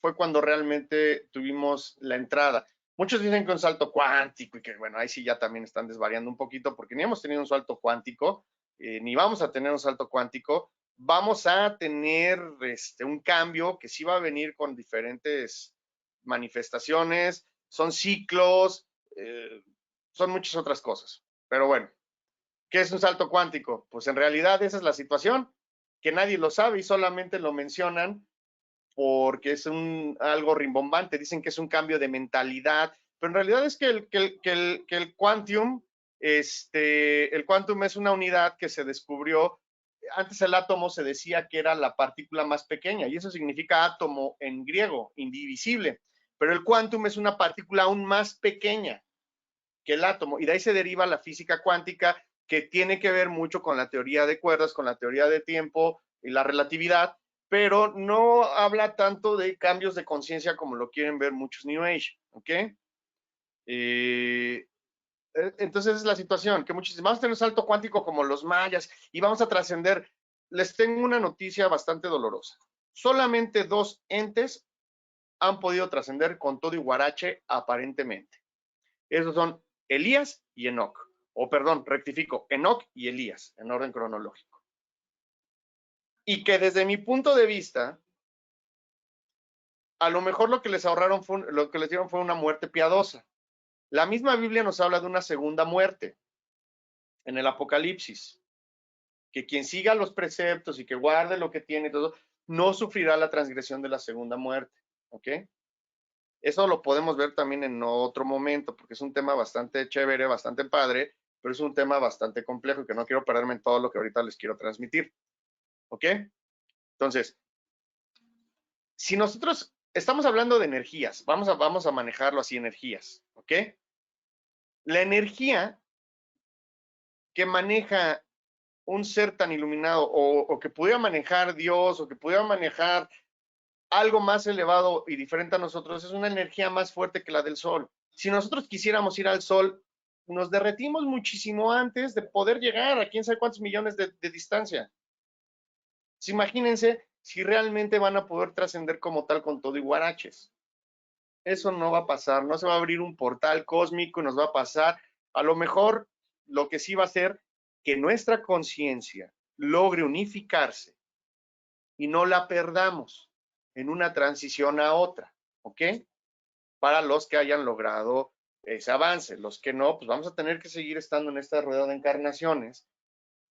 fue cuando realmente tuvimos la entrada. Muchos dicen que un salto cuántico y que, bueno, ahí sí ya también están desvariando un poquito porque ni hemos tenido un salto cuántico, ni vamos a tener un salto cuántico. Vamos a tener un cambio que sí va a venir con diferentes manifestaciones, son ciclos, son muchas otras cosas. Pero bueno, ¿qué es un salto cuántico? Pues en realidad esa es la situación, que nadie lo sabe y solamente lo mencionan porque es algo rimbombante. Dicen que es un cambio de mentalidad, pero en realidad es que el quantum, el quantum es una unidad que se descubrió. Antes el átomo se decía que era la partícula más pequeña y eso significa átomo en griego, indivisible. Pero el quantum es una partícula aún más pequeña que el átomo y de ahí se deriva la física cuántica, que tiene que ver mucho con la teoría de cuerdas, con la teoría de tiempo y la relatividad, pero no habla tanto de cambios de conciencia como lo quieren ver muchos New Age, ¿ok? Entonces es la situación, que muchos dicen, vamos a tener un salto cuántico como los mayas y vamos a trascender. Les tengo una noticia bastante dolorosa. Solamente 2 entes han podido trascender con todo y guarache aparentemente. Esos son Elías y Enoc. O perdón, rectifico, Enoc y Elías, en orden cronológico. Y que desde mi punto de vista, a lo mejor lo que les ahorraron lo que les dieron fue una muerte piadosa. La misma Biblia nos habla de una segunda muerte en el Apocalipsis, que quien siga los preceptos y que guarde lo que tiene y todo, no sufrirá la transgresión de la segunda muerte, ¿ok? Eso lo podemos ver también en otro momento, porque es un tema bastante chévere, bastante padre, pero es un tema bastante complejo y que no quiero perderme en todo lo que ahorita les quiero transmitir. ¿Ok? Entonces, si nosotros estamos hablando de energías, vamos a manejarlo así, energías. ¿Ok? La energía que maneja un ser tan iluminado o que pudiera manejar Dios o que pudiera manejar algo más elevado y diferente a nosotros, es una energía más fuerte que la del Sol. Si nosotros quisiéramos ir al Sol, nos derretimos muchísimo antes de poder llegar a quién sabe cuántos millones de distancia. Pues imagínense si realmente van a poder trascender como tal con todo y guaraches. Eso no va a pasar, no se va a abrir un portal cósmico y nos va a pasar. A lo mejor lo que sí va a ser que nuestra conciencia logre unificarse y no la perdamos en una transición a otra, ¿ok? Para los que hayan logrado ese avance. Los que no, pues vamos a tener que seguir estando en esta rueda de encarnaciones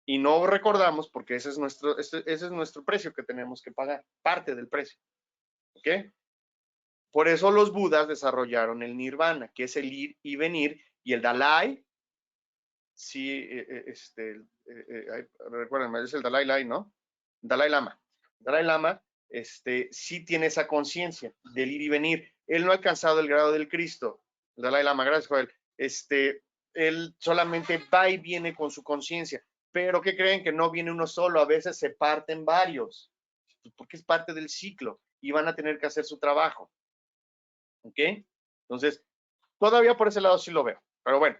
y no recordamos porque ese es nuestro precio que tenemos que pagar, parte del precio, ¿ok? Por eso los budas desarrollaron el nirvana, que es el ir y venir, y el Dalai, sí, recuérdenme, es el Dalai Lama, ¿no? Dalai Lama. Dalai Lama, sí tiene esa conciencia del ir y venir. Él no ha alcanzado el grado del Cristo. El Dalai Lama, gracias, Joel. Él solamente va y viene con su conciencia. Pero ¿qué creen? Que no viene uno solo, a veces se parten varios, porque es parte del ciclo y van a tener que hacer su trabajo. ¿Ok? Entonces, todavía por ese lado sí lo veo. Pero bueno,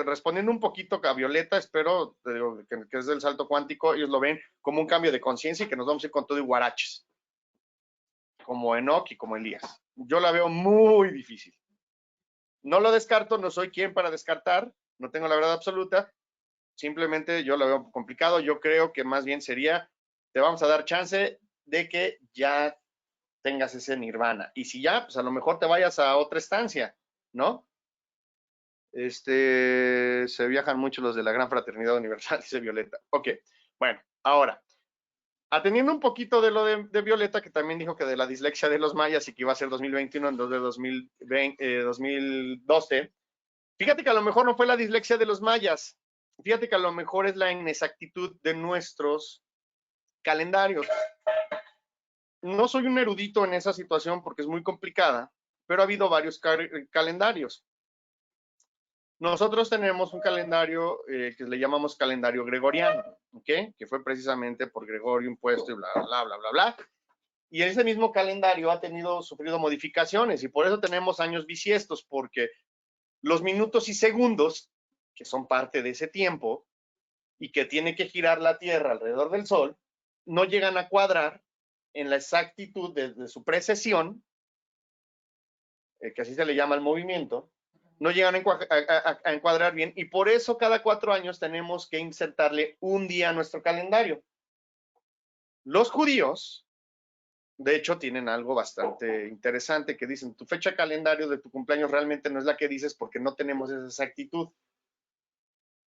respondiendo un poquito a Violeta, espero que es del salto cuántico, ellos lo ven como un cambio de conciencia y que nos vamos a ir con todo y guaraches, como Enoch y como Elías. Yo la veo muy difícil. No lo descarto, no soy quien para descartar, no tengo la verdad absoluta, simplemente yo lo veo complicado. Yo creo que más bien sería, te vamos a dar chance de que ya tengas ese nirvana. Y si ya, pues a lo mejor te vayas a otra estancia, ¿no? Se viajan mucho los de la Gran Fraternidad Universal, dice Violeta. Ok, bueno, ahora, atendiendo un poquito de lo de Violeta, que también dijo que de la dislexia de los mayas y que iba a ser 2021 en vez de 2012, fíjate que a lo mejor no fue la dislexia de los mayas, fíjate que a lo mejor es la inexactitud de nuestros calendarios. No soy un erudito en esa situación porque es muy complicada, pero ha habido varios calendarios. Nosotros tenemos un calendario que le llamamos calendario gregoriano, ¿ok? Que fue precisamente por Gregorio impuesto y bla, bla, bla, bla, bla. Y ese mismo calendario ha sufrido modificaciones y por eso tenemos años bisiestos, porque los minutos y segundos, que son parte de ese tiempo y que tiene que girar la Tierra alrededor del Sol, no llegan a cuadrar en la exactitud de su precesión, que así se le llama el movimiento, no llegan a encuadrar bien y por eso cada 4 años tenemos que insertarle un día a nuestro calendario. Los judíos, de hecho, tienen algo bastante interesante que dicen, tu fecha calendario de tu cumpleaños realmente no es la que dices porque no tenemos esa exactitud.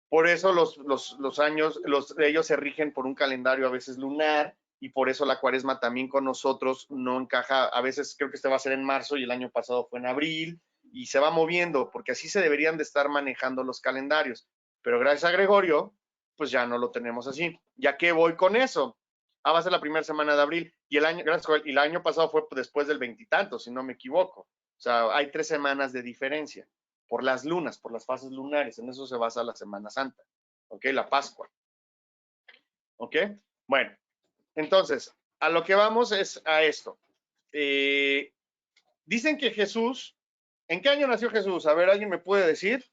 Por eso los años, ellos se rigen por un calendario a veces lunar y por eso la cuaresma también con nosotros no encaja. A veces creo que este va a ser en marzo y el año pasado fue en abril y se va moviendo porque así se deberían de estar manejando los calendarios. Pero gracias a Gregorio, pues ya no lo tenemos así. ¿Ya qué voy con eso? Va a ser la primera semana de abril y el año pasado fue después del 20 y tanto, si no me equivoco. O sea, hay 3 semanas de diferencia por las lunas, por las fases lunares. En eso se basa la Semana Santa, ¿ok? La Pascua, ¿ok? Bueno, entonces, a lo que vamos es a esto. Dicen que Jesús, ¿en qué año nació Jesús? A ver, ¿alguien me puede decir?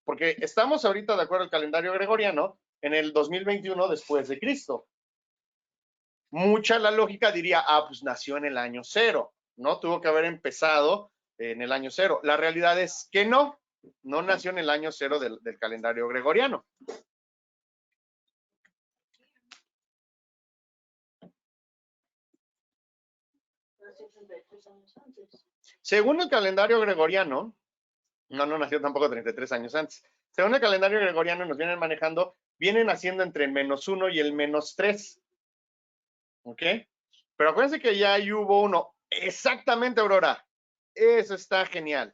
Porque estamos ahorita, de acuerdo al calendario gregoriano, en el 2021 después de Cristo. Mucha la lógica diría, pues nació en el año 0, ¿no? Tuvo que haber empezado en el año 0. La realidad es que no nació en el año 0 del calendario gregoriano. Según el calendario gregoriano, no nació tampoco 33 años antes. Según el calendario gregoriano nos vienen manejando, vienen haciendo entre el -1 y el -3. ¿Ok? Pero acuérdense que ya ahí hubo uno. Exactamente, Aurora. Eso está genial.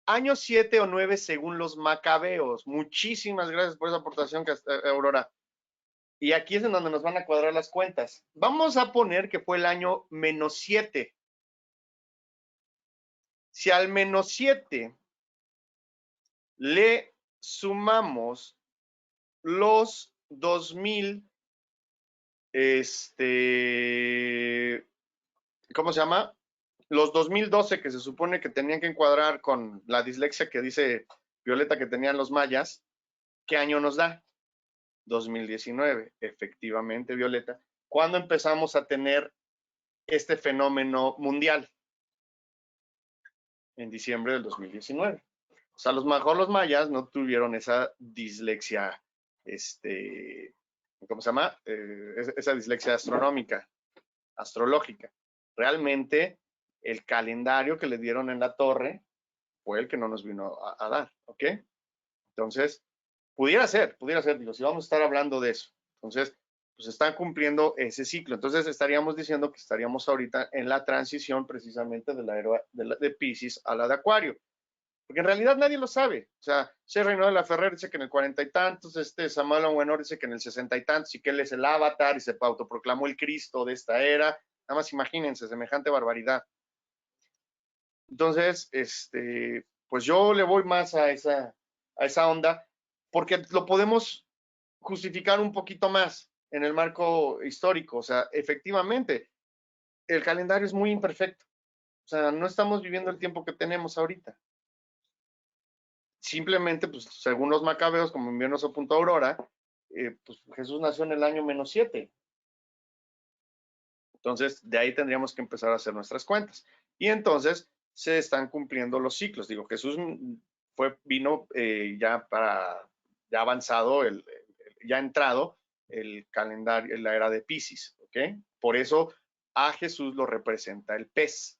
Año 7 o 9 según los macabeos. Muchísimas gracias por esa aportación, Aurora. Y aquí es en donde nos van a cuadrar las cuentas. Vamos a poner que fue el año -7. Si al -7 le sumamos los 2000, ¿cómo se llama? Los 2012 que se supone que tenían que encuadrar con la dislexia que dice Violeta que tenían los mayas, ¿qué año nos da? 2019, efectivamente, Violeta. ¿Cuándo empezamos a tener este fenómeno mundial? En diciembre del 2019. O sea, a lo mejor los mayas no tuvieron esa dislexia, ¿cómo se llama? Esa dislexia astronómica, astrológica. Realmente, el calendario que le dieron en la torre fue el que no nos vino a dar, ¿ok? Entonces, pudiera ser, digo, si vamos a estar hablando de eso. Entonces, pues están cumpliendo ese ciclo. Entonces, estaríamos diciendo que estaríamos ahorita en la transición precisamente de la era de Piscis a la de Acuario. Porque en realidad nadie lo sabe. O sea, C. Reynaldo de la Ferrer dice que en el 40 y tantos, Samuel Awenor dice que en el 60 y tantos, y que él es el avatar y se autoproclamó el Cristo de esta era. Nada más imagínense, semejante barbaridad. Entonces, pues yo le voy más a esa onda, porque lo podemos justificar un poquito más en el marco histórico. O sea, efectivamente, el calendario es muy imperfecto. O sea, no estamos viviendo el tiempo que tenemos ahorita. Simplemente, pues, según los macabeos, como envió nuestro punto Aurora, pues Jesús nació en el año -7. Entonces, de ahí tendríamos que empezar a hacer nuestras cuentas. Y entonces se están cumpliendo los ciclos. Digo, Jesús vino ya avanzado, ya entrado el calendario, la era de Piscis, ¿ok? Por eso a Jesús lo representa el pez.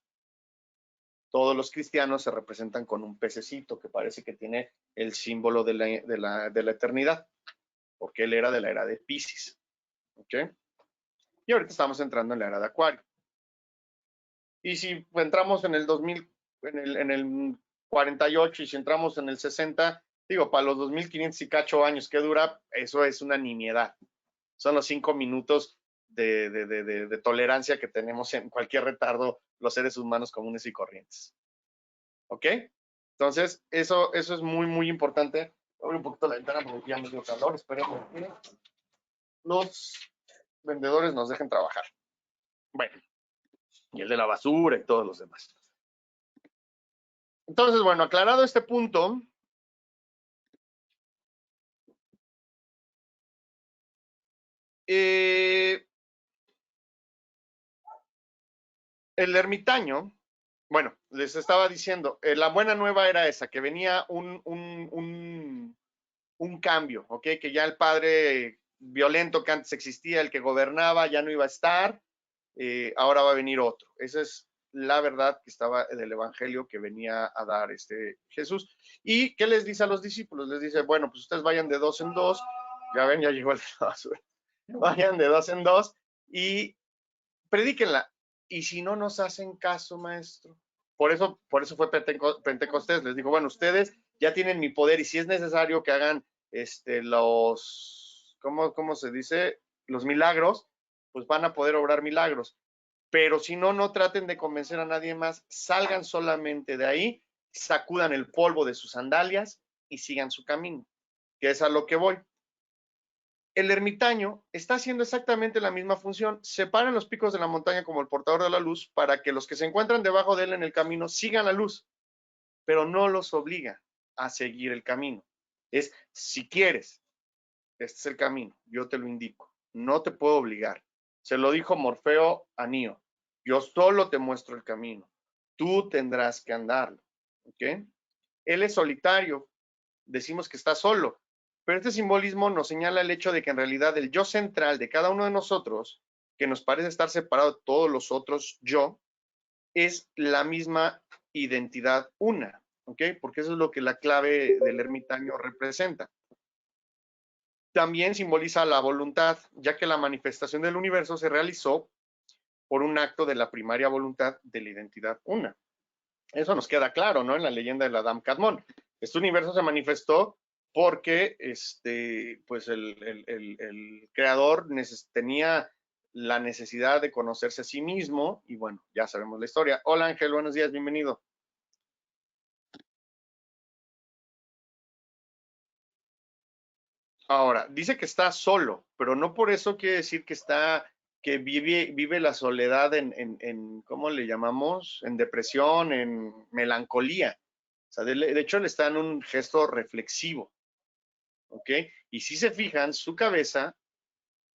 Todos los cristianos se representan con un pececito que parece que tiene el símbolo de la eternidad, porque él era de la era de Piscis, ¿ok? Y ahorita estamos entrando en la era de Acuario. Y si entramos en el 2000, en el 48 y si entramos en el 60, digo, para los 2500 y cacho años que dura, eso es una nimiedad. Son los 5 minutos de tolerancia que tenemos en cualquier retardo los seres humanos comunes y corrientes. ¿Ok? Entonces, eso es muy, muy importante. Abro un poquito la ventana porque ya me dio calor. Esperemos que los vendedores nos dejen trabajar. Bueno, y el de la basura y todos los demás. Entonces, bueno, aclarado este punto, el ermitaño, bueno, les estaba diciendo, la buena nueva era esa, que venía un cambio, ¿ok? Que ya el padre violento que antes existía, el que gobernaba, ya no iba a estar, ahora va a venir otro. Esa es la verdad que estaba del evangelio que venía a dar Jesús. ¿Y qué les dice a los discípulos? Les dice, bueno, pues ustedes vayan de 2 en 2, ya ven, ya llegó el vayan de 2 en 2 y predíquenla. Y si no nos hacen caso, maestro, por eso fue Pentecostés, les dijo, bueno, ustedes ya tienen mi poder y si es necesario que hagan ¿cómo se dice? Los milagros, pues van a poder obrar milagros. Pero si no, no traten de convencer a nadie más, salgan solamente de ahí, sacudan el polvo de sus sandalias y sigan su camino, que es a lo que voy. El ermitaño está haciendo exactamente la misma función, separa los picos de la montaña como el portador de la luz para que los que se encuentran debajo de él en el camino sigan la luz, pero no los obliga a seguir el camino. Es, si quieres, este es el camino, yo te lo indico, no te puedo obligar. Se lo dijo Morfeo a Neo, yo solo te muestro el camino, tú tendrás que andarlo, ¿ok? Él es solitario, decimos que está solo, pero este simbolismo nos señala el hecho de que en realidad el yo central de cada uno de nosotros, que nos parece estar separado de todos los otros yo, es la misma identidad una, ¿ok? Porque eso es lo que la clave del ermitaño representa. También simboliza la voluntad, ya que la manifestación del universo se realizó por un acto de la primaria voluntad de la identidad una. Eso nos queda claro, ¿no? En la leyenda del Adam Kadmon. Este universo se manifestó porque pues el creador tenía la necesidad de conocerse a sí mismo y bueno, ya sabemos la historia. Hola Ángel, buenos días, bienvenido. Ahora, dice que está solo, pero no por eso quiere decir que está que vive la soledad ¿cómo le llamamos? En depresión, en melancolía. O sea, de hecho, le está en un gesto reflexivo. ¿Ok? Y si se fijan, su cabeza,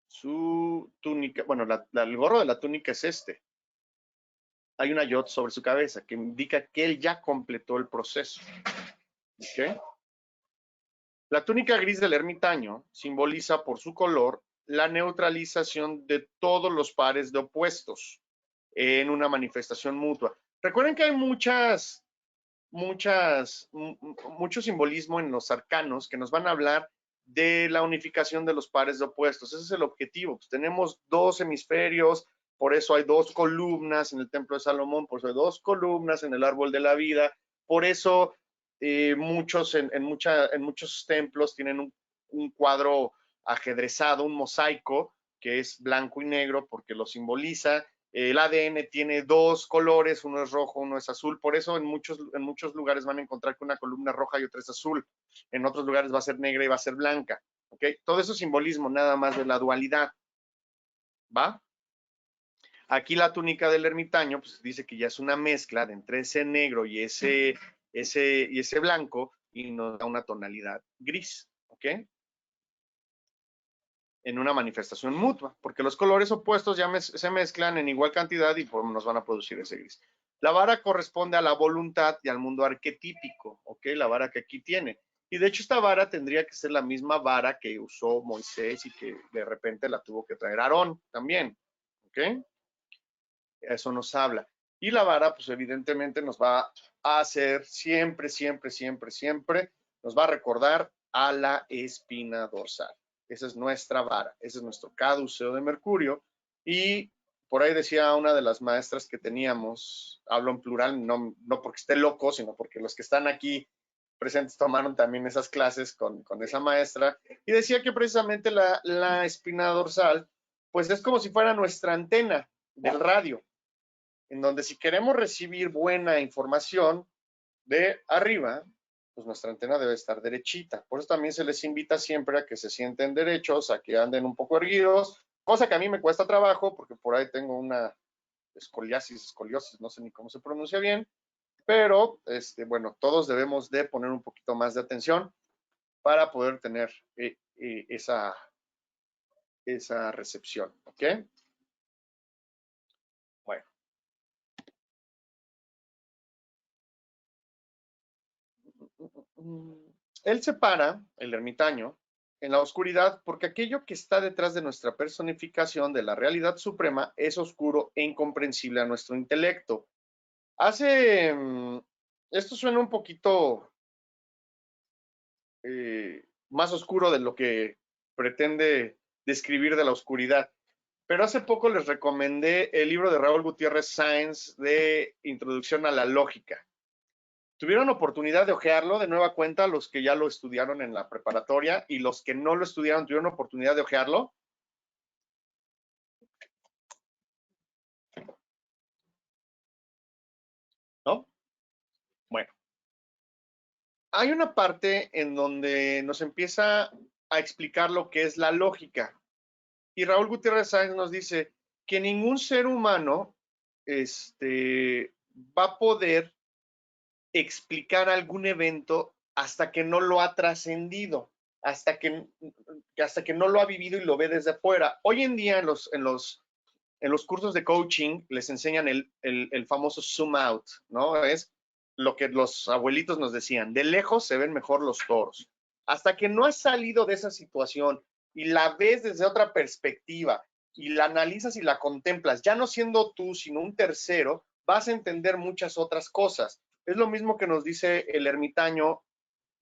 su túnica, bueno, el gorro de la túnica es este. Hay una yod sobre su cabeza que indica que él ya completó el proceso. ¿Ok? La túnica gris del ermitaño simboliza por su color la neutralización de todos los pares de opuestos en una manifestación mutua. Recuerden que hay mucho simbolismo en los arcanos que nos van a hablar de la unificación de los pares de opuestos. Ese es el objetivo. Pues tenemos dos hemisferios, por eso hay dos columnas en el templo de Salomón, por eso hay dos columnas en el árbol de la vida, por eso muchos templos tienen un cuadro ajedrezado, un mosaico, que es blanco y negro porque lo simboliza. El ADN tiene dos colores, uno es rojo, uno es azul. Por eso en muchos lugares van a encontrar que una columna es roja y otra es azul. En otros lugares va a ser negra y va a ser blanca. ¿Okay? Todo eso es simbolismo nada más de la dualidad. ¿Va? Aquí la túnica del ermitaño pues, dice que ya es una mezcla de entre ese negro y ese blanco y nos da una tonalidad gris. ¿Ok? En una manifestación mutua, porque los colores opuestos ya se mezclan en igual cantidad y nos van a producir ese gris. La vara corresponde a la voluntad y al mundo arquetípico, ¿ok? La vara que aquí tiene. Y de hecho esta vara tendría que ser la misma vara que usó Moisés y que de repente la tuvo que traer Aarón también, ¿ok? Eso nos habla. Y la vara, pues evidentemente nos va a hacer siempre, nos va a recordar a la espina dorsal. Esa es nuestra vara, ese es nuestro caduceo de Mercurio. Y por ahí decía una de las maestras que teníamos, hablo en plural, no porque esté loco, sino porque los que están aquí presentes tomaron también esas clases con esa maestra, y decía que precisamente la espina dorsal, pues es como si fuera nuestra antena del radio, en donde si queremos recibir buena información de arriba, pues nuestra antena debe estar derechita. Por eso también se les invita siempre a que se sienten derechos, a que anden un poco erguidos, cosa que a mí me cuesta trabajo porque por ahí tengo una escoliosis, no sé ni cómo se pronuncia bien, pero bueno, todos debemos de poner un poquito más de atención para poder tener esa recepción, ¿ok? Bueno. Él se para, el ermitaño, en la oscuridad porque aquello que está detrás de nuestra personificación de la realidad suprema es oscuro e incomprensible a nuestro intelecto. Esto suena un poquito más oscuro de lo que pretende describir de la oscuridad. Pero hace poco les recomendé el libro de Raúl Gutiérrez Sáenz de Introducción a la Lógica. ¿Tuvieron oportunidad de ojearlo de nueva cuenta los que ya lo estudiaron en la preparatoria y los que no lo estudiaron tuvieron oportunidad de ojearlo? ¿No? Bueno. Hay una parte en donde nos empieza a explicar lo que es la lógica. Y Raúl Gutiérrez Sáenz nos dice que ningún ser humano va a poder explicar algún evento hasta que no lo ha trascendido, hasta que no lo ha vivido y lo ve desde afuera. Hoy en día en los cursos de coaching les enseñan el famoso zoom out, ¿no? Es lo que los abuelitos nos decían, de lejos se ven mejor los toros. Hasta que no has salido de esa situación y la ves desde otra perspectiva y la analizas y la contemplas, ya no siendo tú, sino un tercero, vas a entender muchas otras cosas. Es lo mismo que nos dice el ermitaño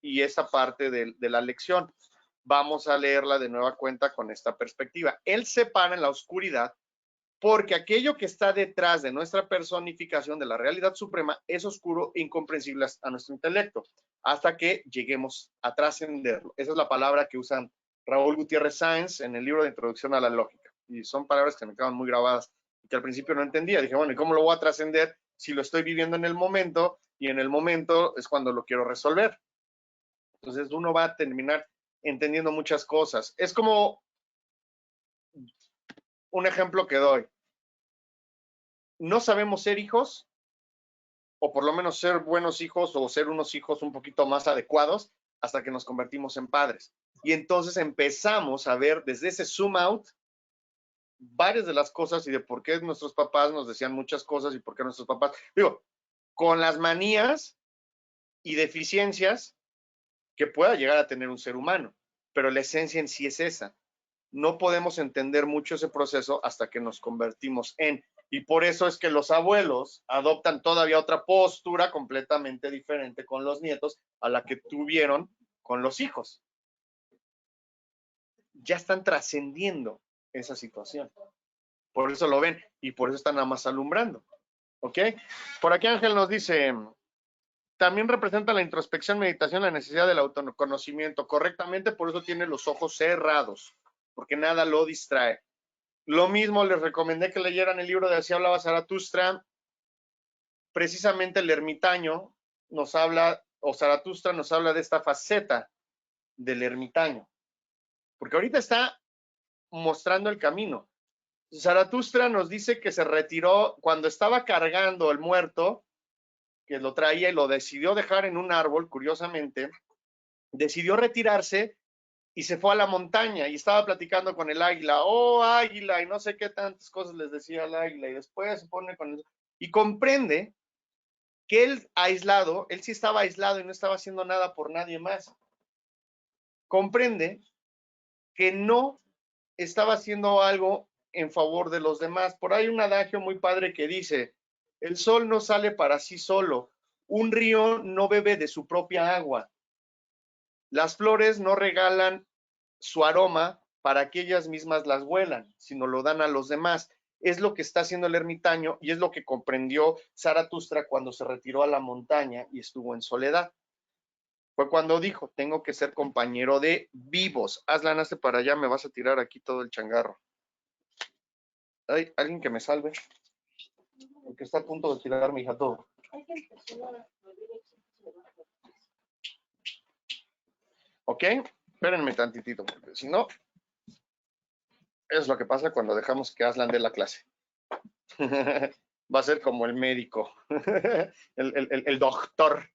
y esta parte de la lección. Vamos a leerla de nueva cuenta con esta perspectiva. Él se para en la oscuridad porque aquello que está detrás de nuestra personificación de la realidad suprema es oscuro e incomprensible a nuestro intelecto, hasta que lleguemos a trascenderlo. Esa es la palabra que usan Raúl Gutiérrez Sáenz en el libro de Introducción a la Lógica. Y son palabras que me quedan muy grabadas y que al principio no entendía. Dije, bueno, ¿y cómo lo voy a trascender si lo estoy viviendo en el momento? Y en el momento es cuando lo quiero resolver. Entonces uno va a terminar entendiendo muchas cosas. Es como un ejemplo que doy. No sabemos ser hijos, o por lo menos ser buenos hijos o ser unos hijos un poquito más adecuados hasta que nos convertimos en padres. Y entonces empezamos a ver desde ese zoom out varias de las cosas y de por qué nuestros papás nos decían muchas cosas y por qué nuestros papás, digo, con las manías y deficiencias que pueda llegar a tener un ser humano, pero la esencia en sí es esa. No podemos entender mucho ese proceso hasta que nos convertimos en. Y por eso es que los abuelos adoptan todavía otra postura completamente diferente con los nietos a la que tuvieron con los hijos. Ya están trascendiendo esa situación. Por eso lo ven y por eso están nada más alumbrando. ¿Ok? Por aquí Ángel nos dice, también representa la introspección, meditación, la necesidad del autoconocimiento. Correctamente, por eso tiene los ojos cerrados, porque nada lo distrae. Lo mismo les recomendé que leyeran el libro de Así hablaba Zaratustra. Precisamente el ermitaño nos habla, o Zaratustra nos habla de esta faceta del ermitaño, porque ahorita está mostrando el camino. Zaratustra nos dice que se retiró cuando estaba cargando el muerto, que lo traía y lo decidió dejar en un árbol, curiosamente, decidió retirarse y se fue a la montaña y estaba platicando con el águila, oh águila, y no sé qué tantas cosas les decía al águila, y después se pone con eso, y comprende que él aislado, él sí estaba aislado y no estaba haciendo nada por nadie más. Comprende que no estaba haciendo algo en favor de los demás. Por ahí un adagio muy padre que dice, el sol no sale para sí solo, un río no bebe de su propia agua, las flores no regalan su aroma para que ellas mismas las huelan, sino lo dan a los demás. Es lo que está haciendo el ermitaño y es lo que comprendió Zaratustra cuando se retiró a la montaña y estuvo en soledad. Fue cuando dijo, tengo que ser compañero de vivos. Aslan, hazte para allá, me vas a tirar aquí todo el changarro. Ay, alguien que me salve. Porque está a punto de tirar mi hija todo. ¿Ok? Espérenme tantitito, porque si no, es lo que pasa cuando dejamos que Aslan dé la clase. Va a ser como el médico, el doctor.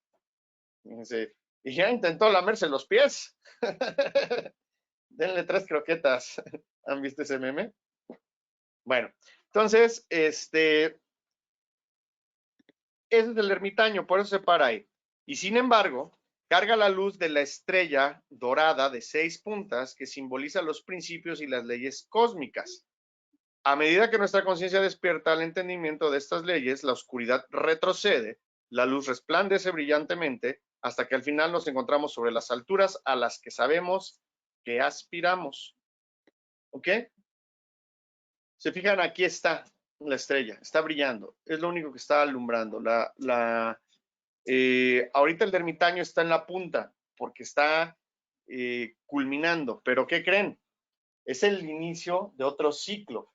Y ya intentó lamerse los pies. Denle 3 croquetas. ¿Han visto ese meme? Bueno, entonces, ese es el ermitaño, por eso se para ahí. Y sin embargo, carga la luz de la estrella dorada de 6 puntas que simboliza los principios y las leyes cósmicas. A medida que nuestra conciencia despierta al entendimiento de estas leyes, la oscuridad retrocede, la luz resplandece brillantemente, hasta que al final nos encontramos sobre las alturas a las que sabemos que aspiramos. ¿Ok? Se fijan, aquí está la estrella, está brillando, es lo único que está alumbrando. Ahorita el ermitaño está en la punta, porque está culminando, pero ¿qué creen? Es el inicio de otro ciclo.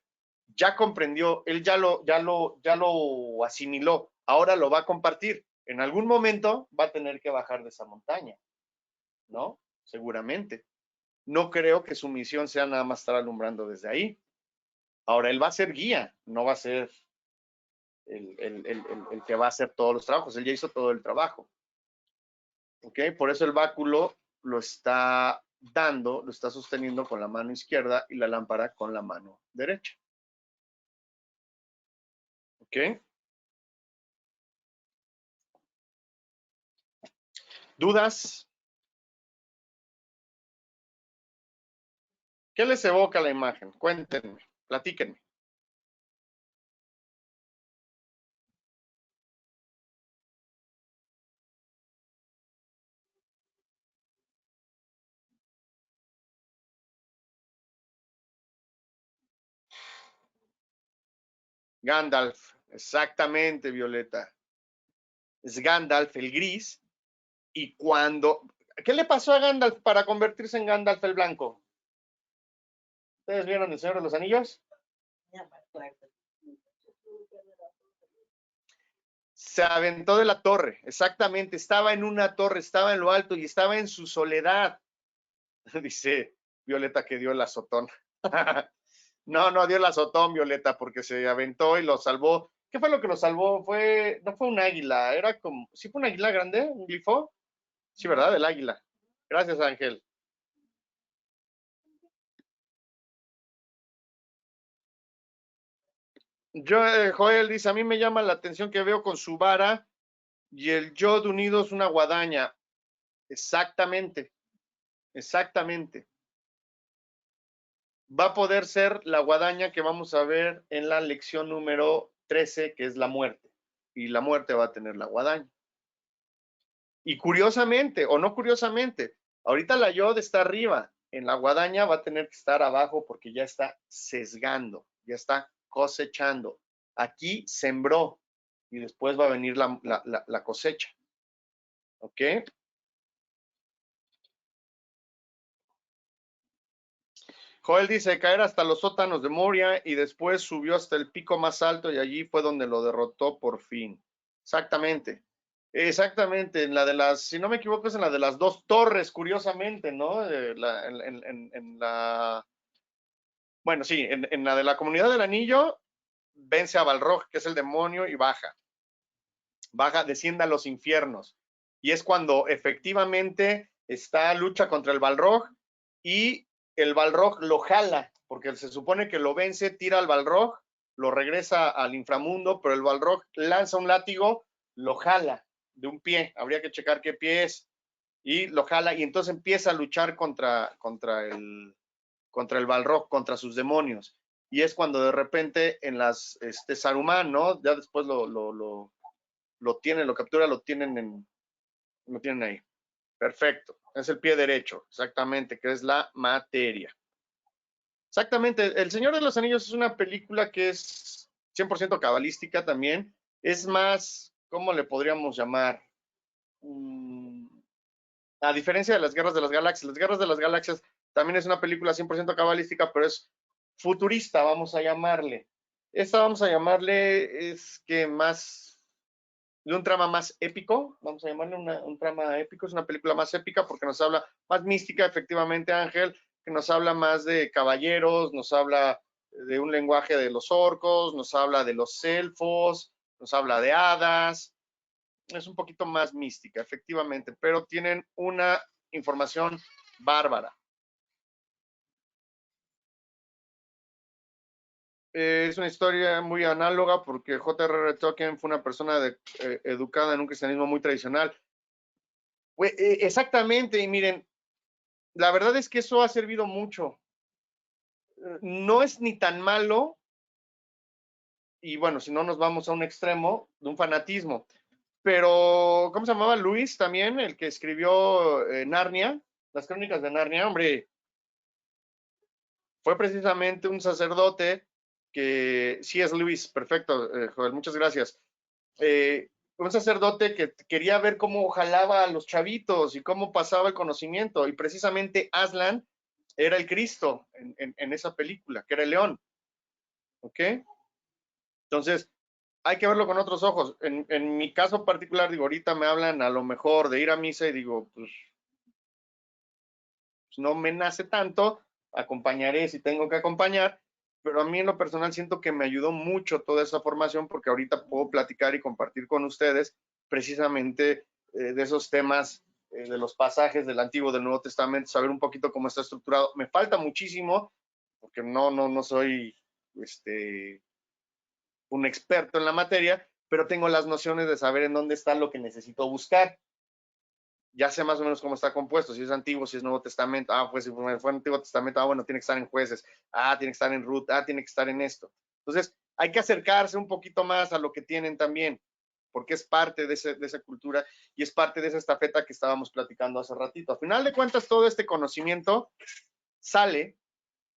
Ya comprendió, él ya lo asimiló, ahora lo va a compartir. En algún momento va a tener que bajar de esa montaña, ¿no? Seguramente. No creo que su misión sea nada más estar alumbrando desde ahí. Ahora, él va a ser guía, no va a ser el que va a hacer todos los trabajos. Él ya hizo todo el trabajo. ¿Ok? Por eso el báculo lo está dando, lo está sosteniendo con la mano izquierda y la lámpara con la mano derecha. ¿Ok? ¿Dudas? ¿Qué les evoca la imagen? Cuéntenme, platíquenme. Gandalf, exactamente, Violeta. Es Gandalf el gris. Y cuando... ¿Qué le pasó a Gandalf para convertirse en Gandalf el blanco? ¿Ustedes vieron El Señor de los Anillos? Se aventó de la torre, exactamente. Estaba en una torre, estaba en lo alto y estaba en su soledad. Dice Violeta que dio el azotón. No, no, Dios la azotó, Violeta, porque se aventó y lo salvó. ¿Qué fue lo que lo salvó? No fue un águila, era como, ¿sí fue un águila grande? ¿Un glifo? Sí, ¿verdad? El águila. Gracias, Ángel. Joel dice, a mí me llama la atención que veo con su vara y el Yod unidos una guadaña. Exactamente, exactamente. Va a poder ser la guadaña que vamos a ver en la lección número 13, que es la muerte. Y la muerte va a tener la guadaña. Y curiosamente, o no curiosamente, ahorita la Yod está arriba, en la guadaña va a tener que estar abajo porque ya está sesgando, ya está cosechando. Aquí sembró y después va a venir la cosecha. ¿Ok? Joel dice, caer hasta los sótanos de Moria y después subió hasta el pico más alto y allí fue donde lo derrotó por fin. Exactamente. Exactamente, en la de las, si no me equivoco, es en la de las dos torres, curiosamente, ¿no? Bueno, sí, en la de la Comunidad del Anillo, vence a Balrog, que es el demonio, y baja. Baja, desciende a los infiernos. Y es cuando efectivamente lucha contra el Balrog y el Balrog lo jala, porque se supone que lo vence, tira al Balrog, lo regresa al inframundo, pero el Balrog lanza un látigo, lo jala de un pie, habría que checar qué pie es, y lo jala y entonces empieza a luchar contra el Balrog, contra sus demonios. Y es cuando de repente en las Saruman, ¿no? Ya después lo tienen, lo captura, lo tienen ahí. Perfecto. Es el pie derecho, exactamente, que es la materia. Exactamente. El Señor de los Anillos es una película que es 100% cabalística también. Es más, ¿cómo le podríamos llamar? A diferencia de las Guerras de las Galaxias también es una película 100% cabalística, pero es futurista, vamos a llamarle. Esta vamos a llamarle, es que más, de un trama más épico, vamos a llamarle un trama épico, es una película más épica porque nos habla más mística, efectivamente, Ángel, que nos habla más de caballeros, nos habla de un lenguaje de los orcos, nos habla de los elfos, nos habla de hadas, es un poquito más mística, efectivamente, pero tienen una información bárbara. Es una historia muy análoga porque J.R.R. Tolkien fue una persona educada en un cristianismo muy tradicional. Exactamente, y miren, la verdad es que eso ha servido mucho. No es ni tan malo, y bueno, si no nos vamos a un extremo de un fanatismo, pero ¿cómo se llamaba? Luis también, el que escribió Narnia, las crónicas de Narnia, hombre, fue precisamente un sacerdote que, sí es Luis, perfecto, Joel, muchas gracias. Un sacerdote que quería ver cómo jalaba a los chavitos y cómo pasaba el conocimiento, y precisamente Aslan era el Cristo en esa película, que era el león. ¿Ok? Entonces, hay que verlo con otros ojos. En mi caso particular, digo, ahorita me hablan a lo mejor de ir a misa y digo, pues no me nace tanto, acompañaré si tengo que acompañar, pero a mí en lo personal siento que me ayudó mucho toda esa formación porque ahorita puedo platicar y compartir con ustedes precisamente de esos temas, de los pasajes del Antiguo, del Nuevo Testamento, saber un poquito cómo está estructurado. Me falta muchísimo porque no soy un experto en la materia, pero tengo las nociones de saber en dónde está lo que necesito buscar. Ya sé más o menos cómo está compuesto, si es antiguo, si es Nuevo Testamento, pues si fue Antiguo Testamento, bueno, tiene que estar en Jueces, tiene que estar en Ruth, tiene que estar en esto. Entonces, hay que acercarse un poquito más a lo que tienen también, porque es parte de esa cultura y es parte de esa estafeta que estábamos platicando hace ratito. A final de cuentas, todo este conocimiento sale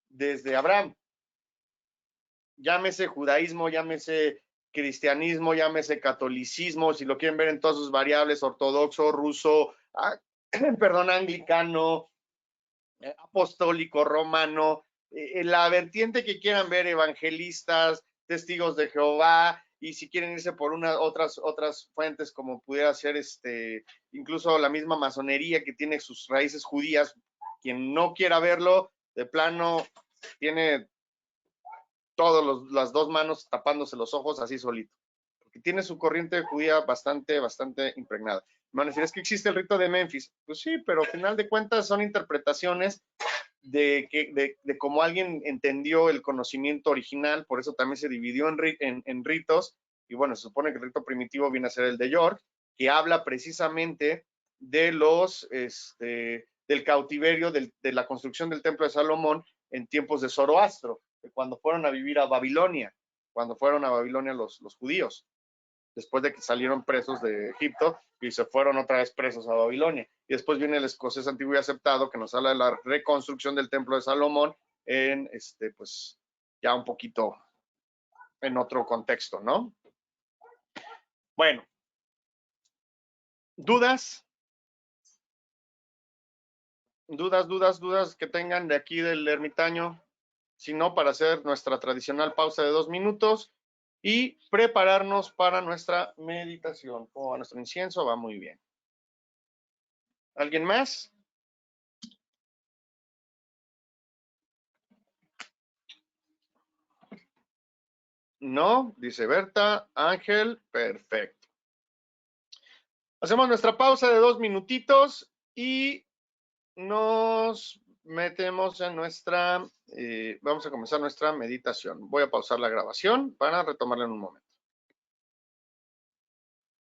desde Abraham. Llámese judaísmo, llámese cristianismo, llámese catolicismo, si lo quieren ver en todas sus variables, ortodoxo, ruso, perdón, anglicano, apostólico, romano, la vertiente que quieran ver, evangelistas, testigos de Jehová, y si quieren irse por otras fuentes como pudiera ser incluso la misma masonería que tiene sus raíces judías, quien no quiera verlo, de plano tiene las dos manos tapándose los ojos así solito, porque tiene su corriente judía bastante impregnada. Me van a decir, es que existe el rito de Memphis. Pues sí, pero al final de cuentas son interpretaciones de cómo alguien entendió el conocimiento original, por eso también se dividió en ritos, y bueno, se supone que el rito primitivo viene a ser el de York, que habla precisamente de del cautiverio, de la construcción del templo de Salomón en tiempos de Zoroastro, de cuando fueron a vivir a Babilonia, los judíos, después de que salieron presos de Egipto y se fueron otra vez presos a Babilonia. Y después viene el escocés antiguo y aceptado, que nos habla de la reconstrucción del templo de Salomón en, pues, ya un poquito en otro contexto, ¿no? Bueno. ¿Dudas? ¿Dudas que tengan de aquí del ermitaño? Si no, para hacer nuestra tradicional pausa de 2 minutos y prepararnos para nuestra meditación. ¿Cómo va nuestro incienso? Va muy bien. ¿Alguien más? No, dice Berta. Ángel, perfecto. Hacemos nuestra pausa de 2 minutitos y nos metemos en vamos a comenzar nuestra meditación. Voy a pausar la grabación para retomarla en un momento.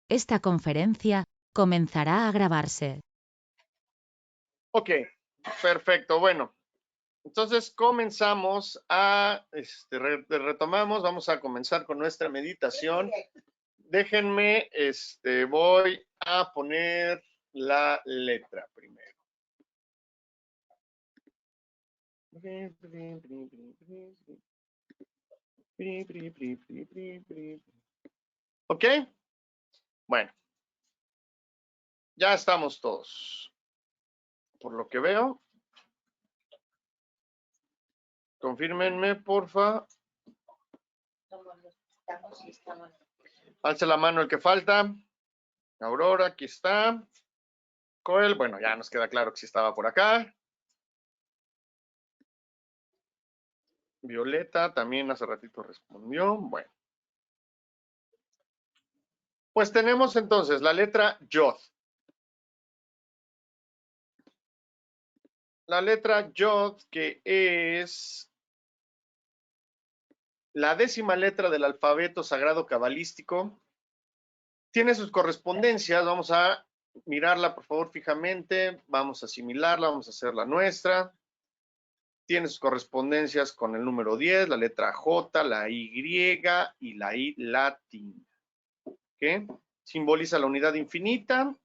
Esta conferencia comenzará a grabarse. Ok, perfecto. Bueno, entonces comenzamos retomamos, vamos a comenzar con nuestra meditación. Déjenme, voy a poner la letra primero. Ok, bueno, ya estamos todos. Por lo que veo, confírmenme, porfa. Alce la mano el que falta. Aurora, aquí está. Coel, bueno, ya nos queda claro que sí estaba por acá. Violeta también hace ratito respondió. Bueno. Pues tenemos entonces la letra Yod. La letra Yod, que es la 10ª letra del alfabeto sagrado cabalístico, tiene sus correspondencias. Vamos a mirarla, por favor, fijamente. Vamos a asimilarla, vamos a hacerla nuestra. Tiene sus correspondencias con el número 10, la letra J, la Y y la I latina. ¿Okay? Simboliza la unidad infinita.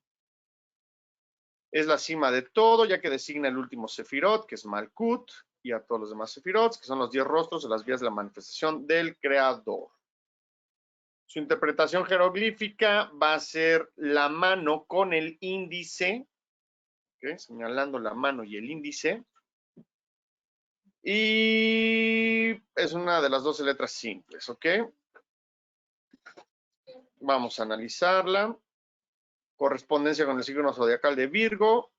Es la cima de todo, ya que designa el último sefirot, que es Malkut, y a todos los demás sefirots, que son los 10 rostros de las vías de la manifestación del Creador. Su interpretación jeroglífica va a ser la mano con el índice, ¿okay? Señalando la mano y el índice. Y es una de las 12 letras simples, ¿ok? Vamos a analizarla. Correspondencia con el signo zodiacal de Virgo.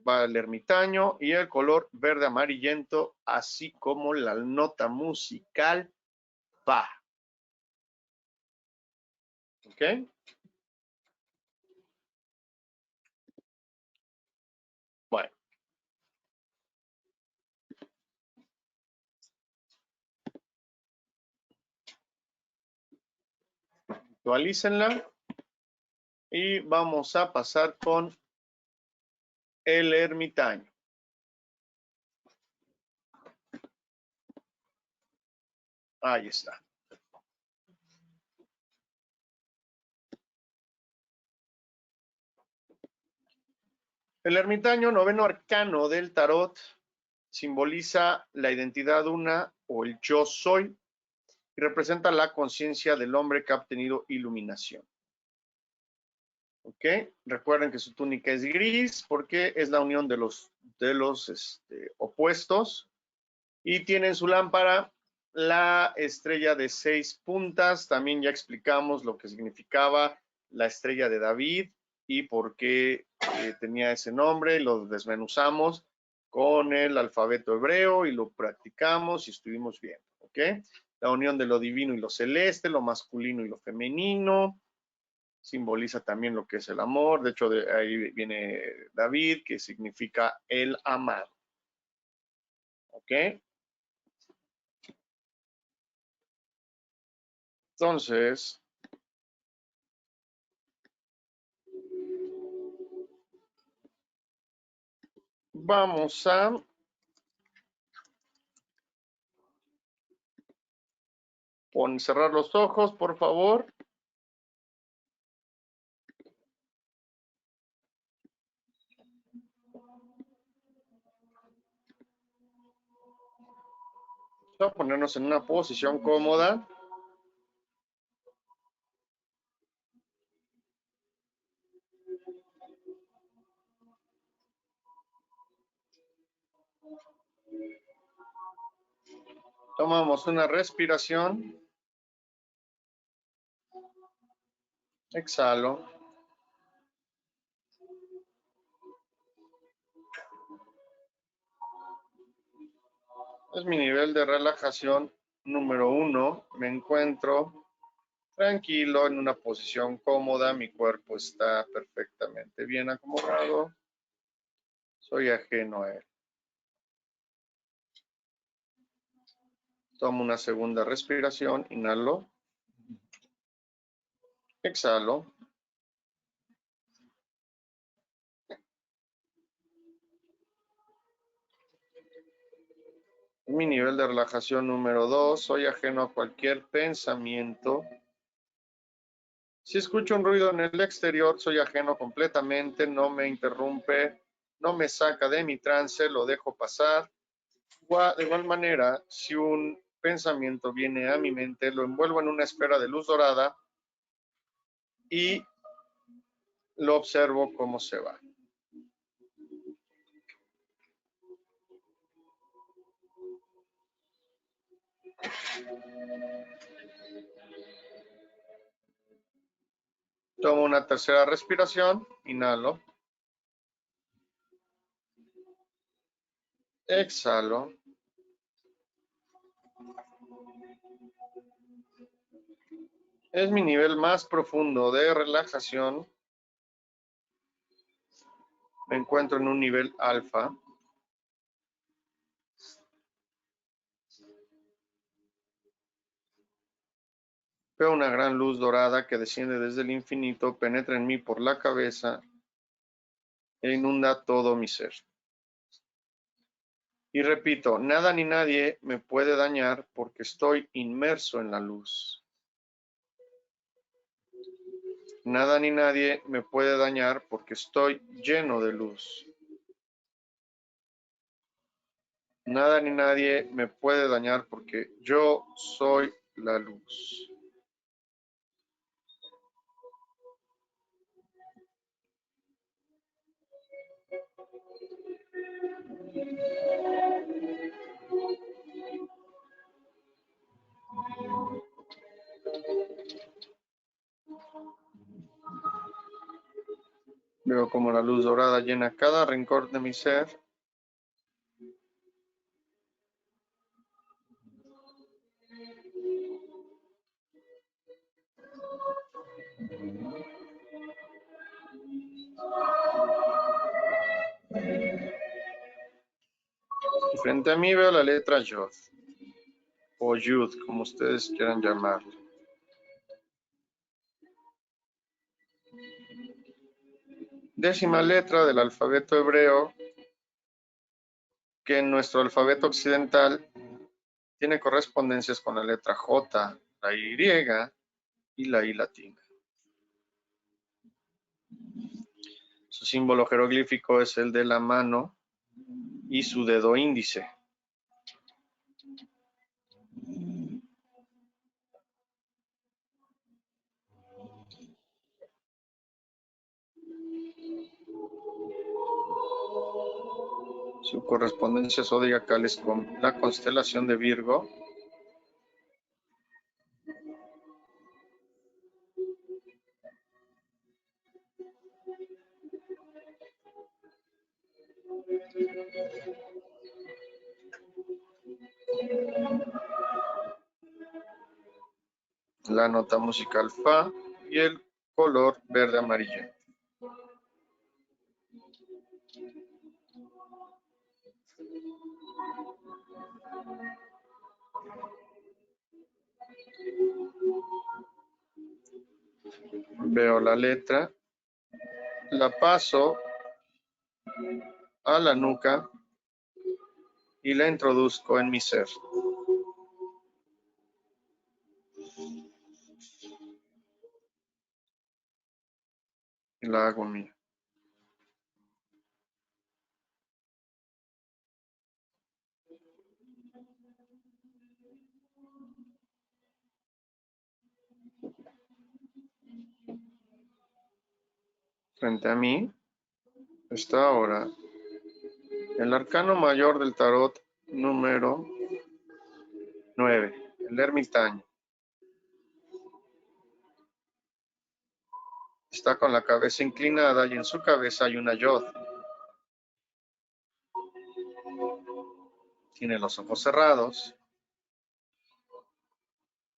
Va el ermitaño y el color verde amarillento, así como la nota musical fa. ¿Ok? Bueno. Actualícenla y vamos a pasar con el ermitaño. Ahí está. El ermitaño, noveno arcano del tarot, simboliza la identidad una o el yo soy y representa la conciencia del hombre que ha obtenido iluminación. ¿Ok? Recuerden que su túnica es gris porque es la unión de los opuestos y tiene en su lámpara la estrella de 6 puntas. También ya explicamos lo que significaba la estrella de David y por qué tenía ese nombre. Lo desmenuzamos con el alfabeto hebreo y lo practicamos y estuvimos viendo. ¿ok? La unión de lo divino y lo celeste, lo masculino y lo femenino. Simboliza también lo que es el amor. De hecho, de ahí viene David, que significa el amado. ¿Ok? Entonces, vamos a cerrar los ojos, por favor. Vamos a ponernos en una posición cómoda. Tomamos una respiración. Exhalo. Es mi nivel de relajación número 1. Me encuentro tranquilo en una posición cómoda. Mi cuerpo está perfectamente bien acomodado. Soy ajeno a él. Tomo una segunda respiración. Inhalo. Exhalo. Mi nivel de relajación número 2. Soy ajeno a cualquier pensamiento. Si escucho un ruido en el exterior, soy ajeno completamente, no me interrumpe, no me saca de mi trance, lo dejo pasar. De igual manera, si un pensamiento viene a mi mente, lo envuelvo en una esfera de luz dorada y lo observo cómo se va. Tomo una tercera respiración, inhalo. Exhalo. Es mi nivel más profundo de relajación. Me encuentro en un nivel alfa. Veo una gran luz dorada que desciende desde el infinito, penetra en mí por la cabeza e inunda todo mi ser. Y repito, nada ni nadie me puede dañar porque estoy inmerso en la luz. Nada ni nadie me puede dañar porque estoy lleno de luz. Nada ni nadie me puede dañar porque yo soy la luz. Veo como la luz dorada llena cada rincón de mi ser. Y frente a mí veo la letra Yod, o Yud, como ustedes quieran llamarlo. Décima letra del alfabeto hebreo, que en nuestro alfabeto occidental tiene correspondencias con la letra J, la Y y la I latina. Su símbolo jeroglífico es el de la mano y su dedo índice. Su correspondencia zodiacal es con la constelación de Virgo. la nota musical fa y el color verde amarillento. Veo la letra, la paso a la nuca y la introduzco en mi ser. Y la hago mía. Frente a mí está ahora el arcano mayor del tarot número 9, el ermitaño. Está con la cabeza inclinada y en su cabeza hay una yod. Tiene los ojos cerrados.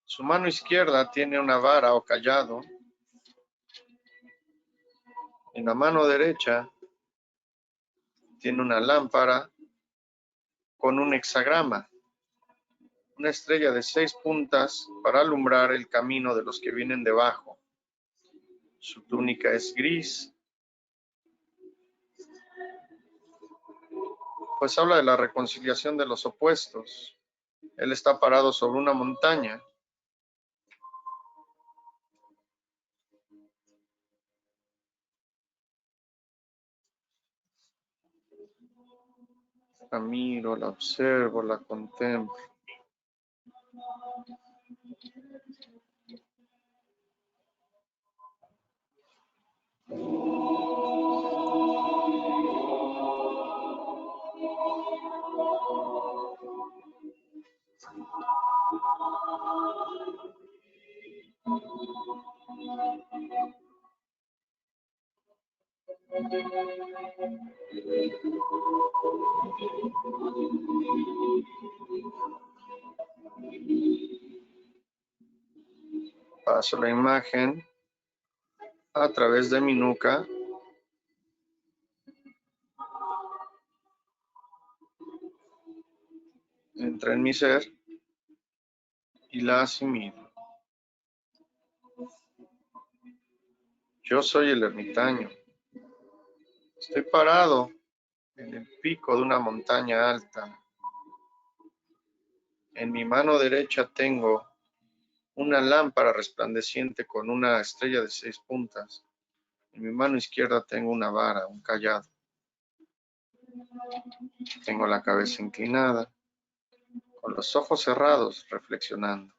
Su mano izquierda tiene una vara o cayado. En la mano derecha tiene una lámpara con un hexagrama, una estrella de 6 puntas para alumbrar el camino de los que vienen debajo. Su túnica es gris, pues habla de la reconciliación de los opuestos. Él está parado sobre una montaña. La miro, la observo, la contemplo. Paso la imagen a través de mi nuca. Entra en mi ser y la asimilo. Yo soy el ermitaño. Estoy parado en el pico de una montaña alta. En mi mano derecha tengo una lámpara resplandeciente con una estrella de 6 puntas. En mi mano izquierda tengo una vara, un cayado. Tengo la cabeza inclinada, con los ojos cerrados, reflexionando.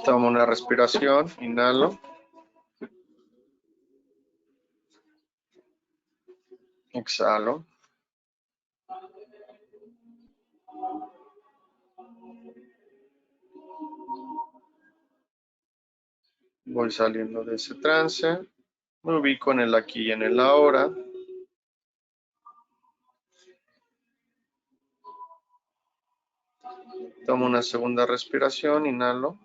Tomo una respiración, inhalo. Exhalo. Voy saliendo de ese trance. Me ubico en el aquí y en el ahora. Tomo una segunda respiración, inhalo.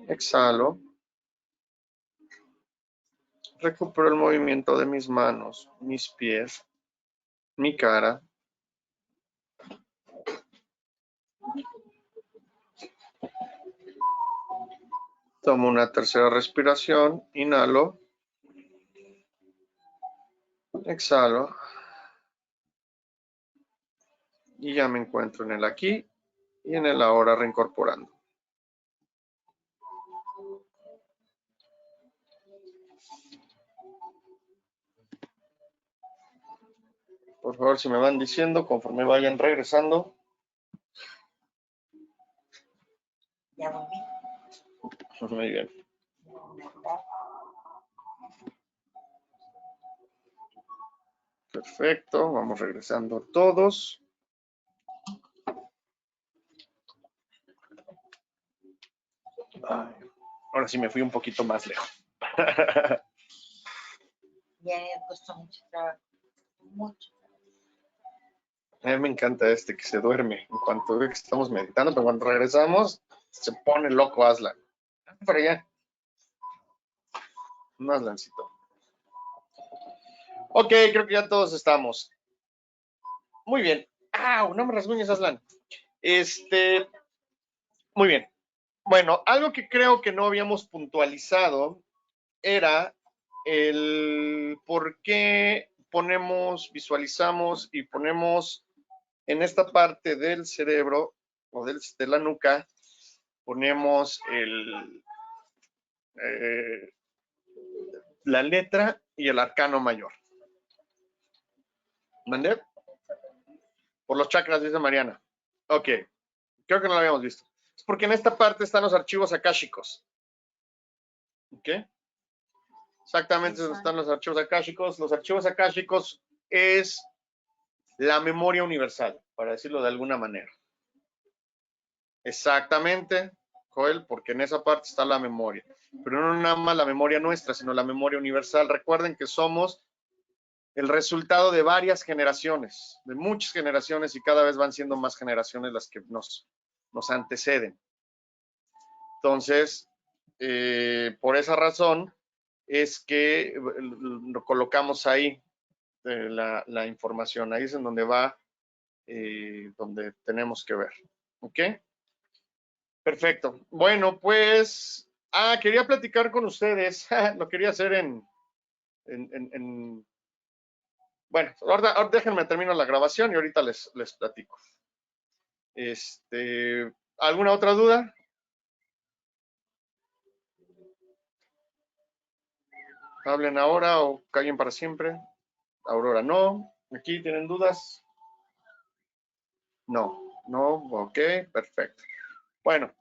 Exhalo. Recupero el movimiento de mis manos, mis pies, mi cara. Tomo una tercera respiración, inhalo. Exhalo. Y ya me encuentro en el aquí y en el ahora reincorporando. Por favor, si me van diciendo conforme vayan regresando. Ya volví. Muy bien. Perfecto, vamos regresando todos. Ay, ahora sí me fui un poquito más lejos. Ya me costó mucho trabajo. Mucho. A mí me encanta este que se duerme en cuanto ve que estamos meditando, pero cuando regresamos se pone loco Aslan. Para allá. Un Aslancito. Ok, creo que ya todos estamos. Muy bien. ¡Au! No me rasguñes, Aslan. Muy bien. Bueno, algo que creo que no habíamos puntualizado era el por qué ponemos, visualizamos y ponemos en esta parte del cerebro o de la nuca, ponemos la letra y el arcano mayor. ¿Mandé? Por los chakras, dice Mariana. Ok, creo que no lo habíamos visto. Es porque en esta parte están los archivos akáshicos. ¿Ok? Exactamente, donde están los archivos akáshicos. Los archivos akáshicos es la memoria universal, para decirlo de alguna manera. Exactamente, Joel, porque en esa parte está la memoria. Pero no nada más la memoria nuestra, sino la memoria universal. Recuerden que somos el resultado de varias generaciones, de muchas generaciones, y cada vez van siendo más generaciones las que nos anteceden. Entonces, por esa razón es que lo colocamos ahí, la información. Ahí es en donde va, donde tenemos que ver. ¿Ok? Perfecto. Bueno, pues, quería platicar con ustedes. Lo quería hacer bueno, ahora déjenme terminar la grabación y ahorita les platico. ¿Alguna otra duda? Hablen ahora o callen para siempre. Aurora, no. ¿Aquí tienen dudas? No, ok, perfecto. Bueno,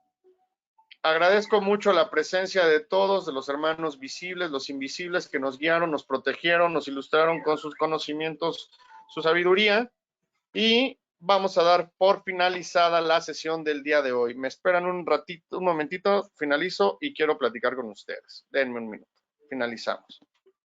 agradezco mucho la presencia de todos, de los hermanos visibles, los invisibles que nos guiaron, nos protegieron, nos ilustraron con sus conocimientos, su sabiduría, y vamos a dar por finalizada la sesión del día de hoy. Me esperan un ratito, un momentito, finalizo y quiero platicar con ustedes. Denme un minuto. Finalizamos.